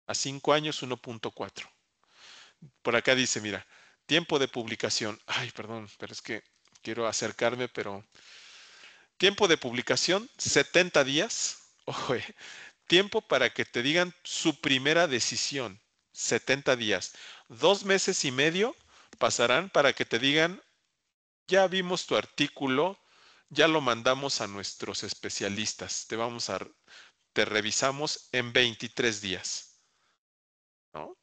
A 5 años, 1.4. Por acá dice, mira, tiempo de publicación. Ay, perdón, pero es que quiero acercarme, pero tiempo de publicación, 70 días. Ojo, tiempo para que te digan su primera decisión, 70 días. 2 meses y medio pasarán para que te digan, ya vimos tu artículo, ya lo mandamos a nuestros especialistas, te revisamos en 23 días, ¿no?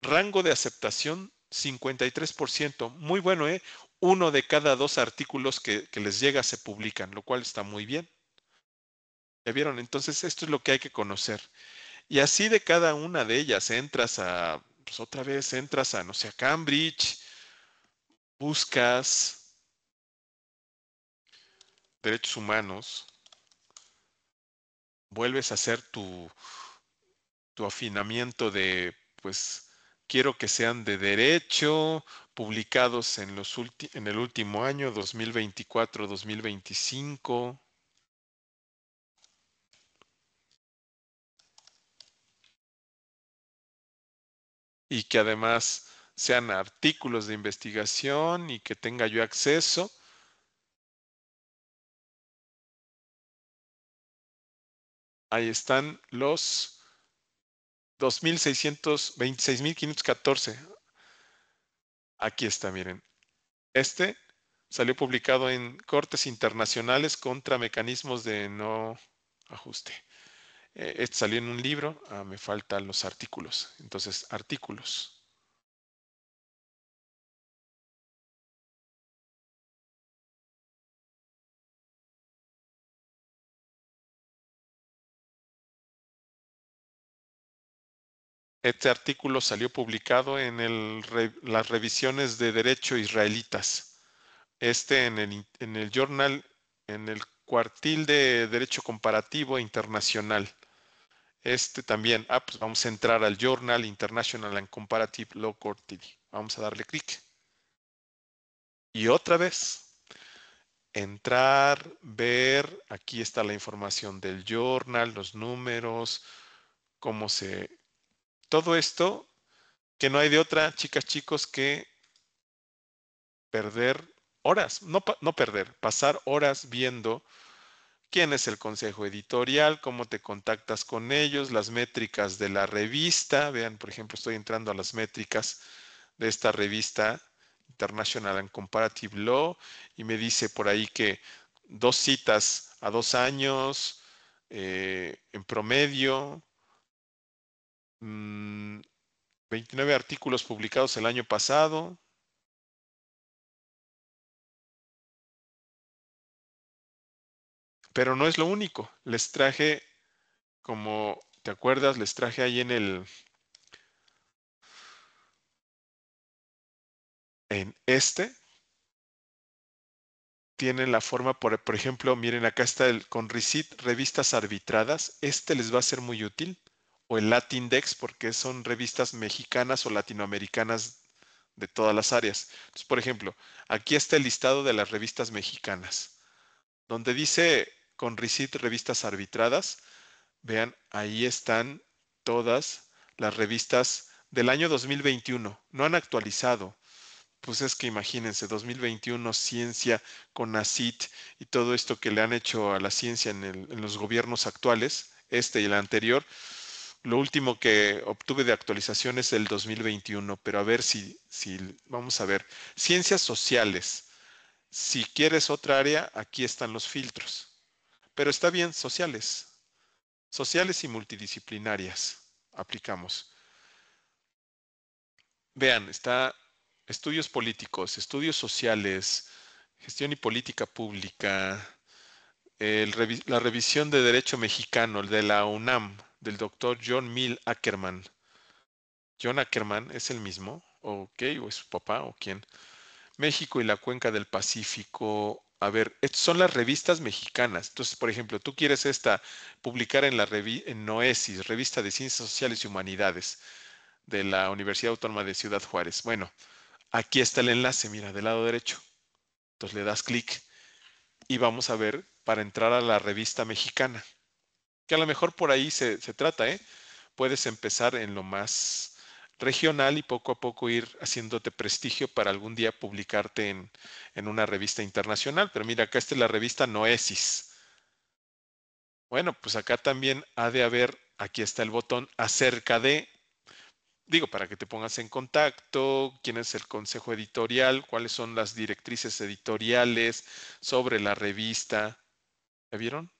Rango de aceptación, 53%. Muy bueno, ¿eh? Uno de cada dos artículos que les llega se publican, lo cual está muy bien. ¿Ya vieron? Entonces, esto es lo que hay que conocer. Y así de cada una de ellas, pues otra vez entras a, no sé, a Cambridge, buscas derechos humanos, vuelves a hacer tu afinamiento de, pues, quiero que sean de derecho, publicados en el último año, 2024-2025, y que además sean artículos de investigación y que tenga yo acceso. Ahí están los 26.514. Aquí está, miren. Este salió publicado en Cortes Internacionales contra Mecanismos de No Ajuste. Este salió en un libro. Me faltan los artículos. Entonces, artículos. Este artículo salió publicado en las revisiones de derecho israelitas. En el journal, en el cuartil de Derecho Comparativo Internacional. Este también, pues vamos a entrar al Journal International and Comparative Law Court TV. Vamos a darle clic. Y otra vez, entrar, ver, aquí está la información del journal, los números, todo esto, que no hay de otra, chicas, chicos, que perder horas, no perder, pasar horas viendo quién es el consejo editorial, cómo te contactas con ellos, las métricas de la revista. Vean, por ejemplo, estoy entrando a las métricas de esta revista International and Comparative Law y me dice por ahí que 2 citas a 2 años en promedio, 29 artículos publicados el año pasado. Pero no es lo único. Les traje, como te acuerdas, les traje ahí en tienen la forma, por ejemplo, miren, acá está el con Receipt, revistas arbitradas. Les va a ser muy útil. O el Latindex, porque son revistas mexicanas o latinoamericanas de todas las áreas. Entonces, por ejemplo, aquí está el listado de las revistas mexicanas. Donde dice con Receipt, revistas arbitradas, vean, ahí están todas las revistas del año 2021. No han actualizado. Pues es que imagínense, 2021, ciencia, CONACYT y todo esto que le han hecho a la ciencia en los gobiernos actuales, este y el anterior. Lo último que obtuve de actualización es el 2021, pero a ver si vamos a ver. Ciencias sociales. Si quieres otra área, aquí están los filtros. Pero está bien, sociales. Sociales y multidisciplinarias. Aplicamos. Vean, está estudios políticos, estudios sociales, gestión y política pública, la revisión de derecho mexicano, el de la UNAM, del doctor John Mill Ackerman. John Ackerman es el mismo, ok, o es su papá, o quién. México y la cuenca del Pacífico. A ver, estas son las revistas mexicanas. Entonces, por ejemplo, tú quieres publicar en Noesis, Revista de Ciencias Sociales y Humanidades de la Universidad Autónoma de Ciudad Juárez. Bueno, aquí está el enlace, mira, del lado derecho. Entonces le das clic y vamos a ver para entrar a la revista mexicana, que a lo mejor por ahí se trata, ¿eh? Puedes empezar en lo más regional y poco a poco ir haciéndote prestigio para algún día publicarte en una revista internacional. Pero mira, acá está la revista Noesis. Bueno, pues acá también ha de haber, aquí está el botón acerca de, digo, para que te pongas en contacto, quién es el consejo editorial, cuáles son las directrices editoriales sobre la revista. ¿Ya vieron?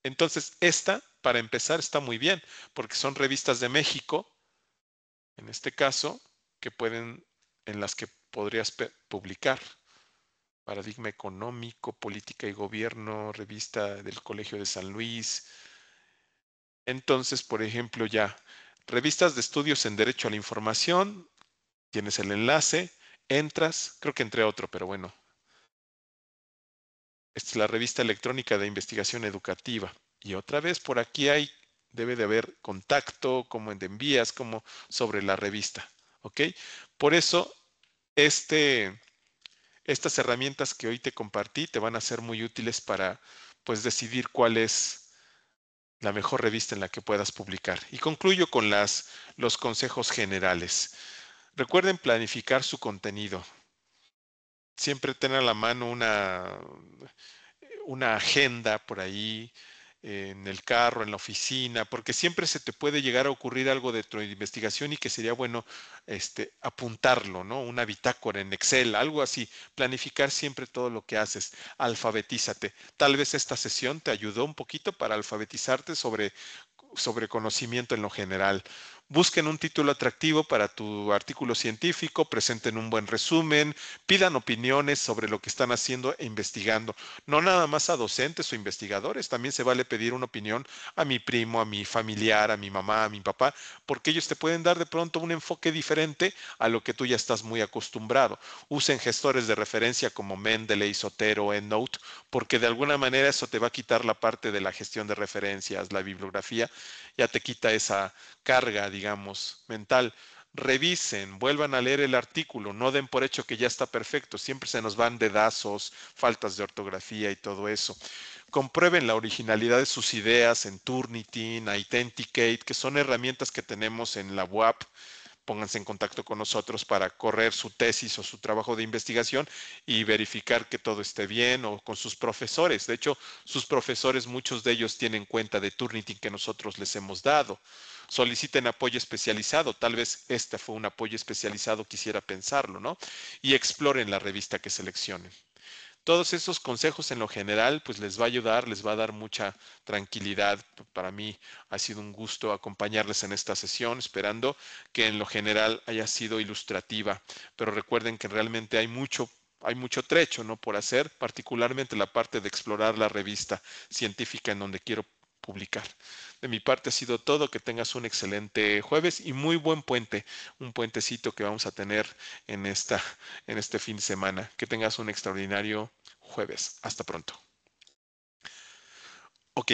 Entonces, esta, para empezar, está muy bien, porque son revistas de México, en este caso, que pueden, en las que podrías publicar. Paradigma Económico, Política y Gobierno, revista del Colegio de San Luis. Entonces, por ejemplo, ya, revistas de estudios en Derecho a la Información, tienes el enlace, entras, creo que entré a otro, pero bueno, esta es la revista electrónica de investigación educativa. Y otra vez por aquí debe de haber contacto, cómo te envías, cómo sobre la revista. ¿Ok? Por eso, estas herramientas que hoy te compartí te van a ser muy útiles para, pues, decidir cuál es la mejor revista en la que puedas publicar. Y concluyo con los consejos generales. Recuerden planificar su contenido. Siempre ten a la mano una agenda por ahí, en el carro, en la oficina, porque siempre se te puede llegar a ocurrir algo de tu investigación y que sería bueno apuntarlo, ¿no? Una bitácora en Excel, algo así. Planificar siempre todo lo que haces. Alfabetízate. Tal vez esta sesión te ayudó un poquito para alfabetizarte sobre conocimiento en lo general. Busquen un título atractivo para tu artículo científico, presenten un buen resumen, pidan opiniones sobre lo que están haciendo e investigando. No nada más a docentes o investigadores, también se vale pedir una opinión a mi primo, a mi familiar, a mi mamá, a mi papá, porque ellos te pueden dar de pronto un enfoque diferente a lo que tú ya estás muy acostumbrado. Usen gestores de referencia como Mendeley, Zotero, EndNote, porque de alguna manera eso te va a quitar la parte de la gestión de referencias, la bibliografía, ya te quita esa carga, digamos, mental. Revisen, vuelvan a leer el artículo, no den por hecho que ya está perfecto, siempre se nos van dedazos, faltas de ortografía y todo eso. Comprueben la originalidad de sus ideas en Turnitin, Authenticate, que son herramientas que tenemos en la UAP. Pónganse en contacto con nosotros para correr su tesis o su trabajo de investigación y verificar que todo esté bien, o con sus profesores. De hecho, sus profesores, muchos de ellos tienen cuenta de Turnitin que nosotros les hemos dado. Soliciten apoyo especializado, tal vez este fue un apoyo especializado, quisiera pensarlo, ¿no? Y exploren la revista que seleccionen. Todos esos consejos en lo general, pues les va a ayudar, les va a dar mucha tranquilidad. Para mí ha sido un gusto acompañarles en esta sesión, esperando que en lo general haya sido ilustrativa. Pero recuerden que realmente hay mucho trecho, ¿no?, por hacer, particularmente la parte de explorar la revista científica en donde quiero publicar. De mi parte ha sido todo. Que tengas un excelente jueves y muy buen puente, un puentecito que vamos a tener en este fin de semana. Que tengas un extraordinario jueves. Hasta pronto.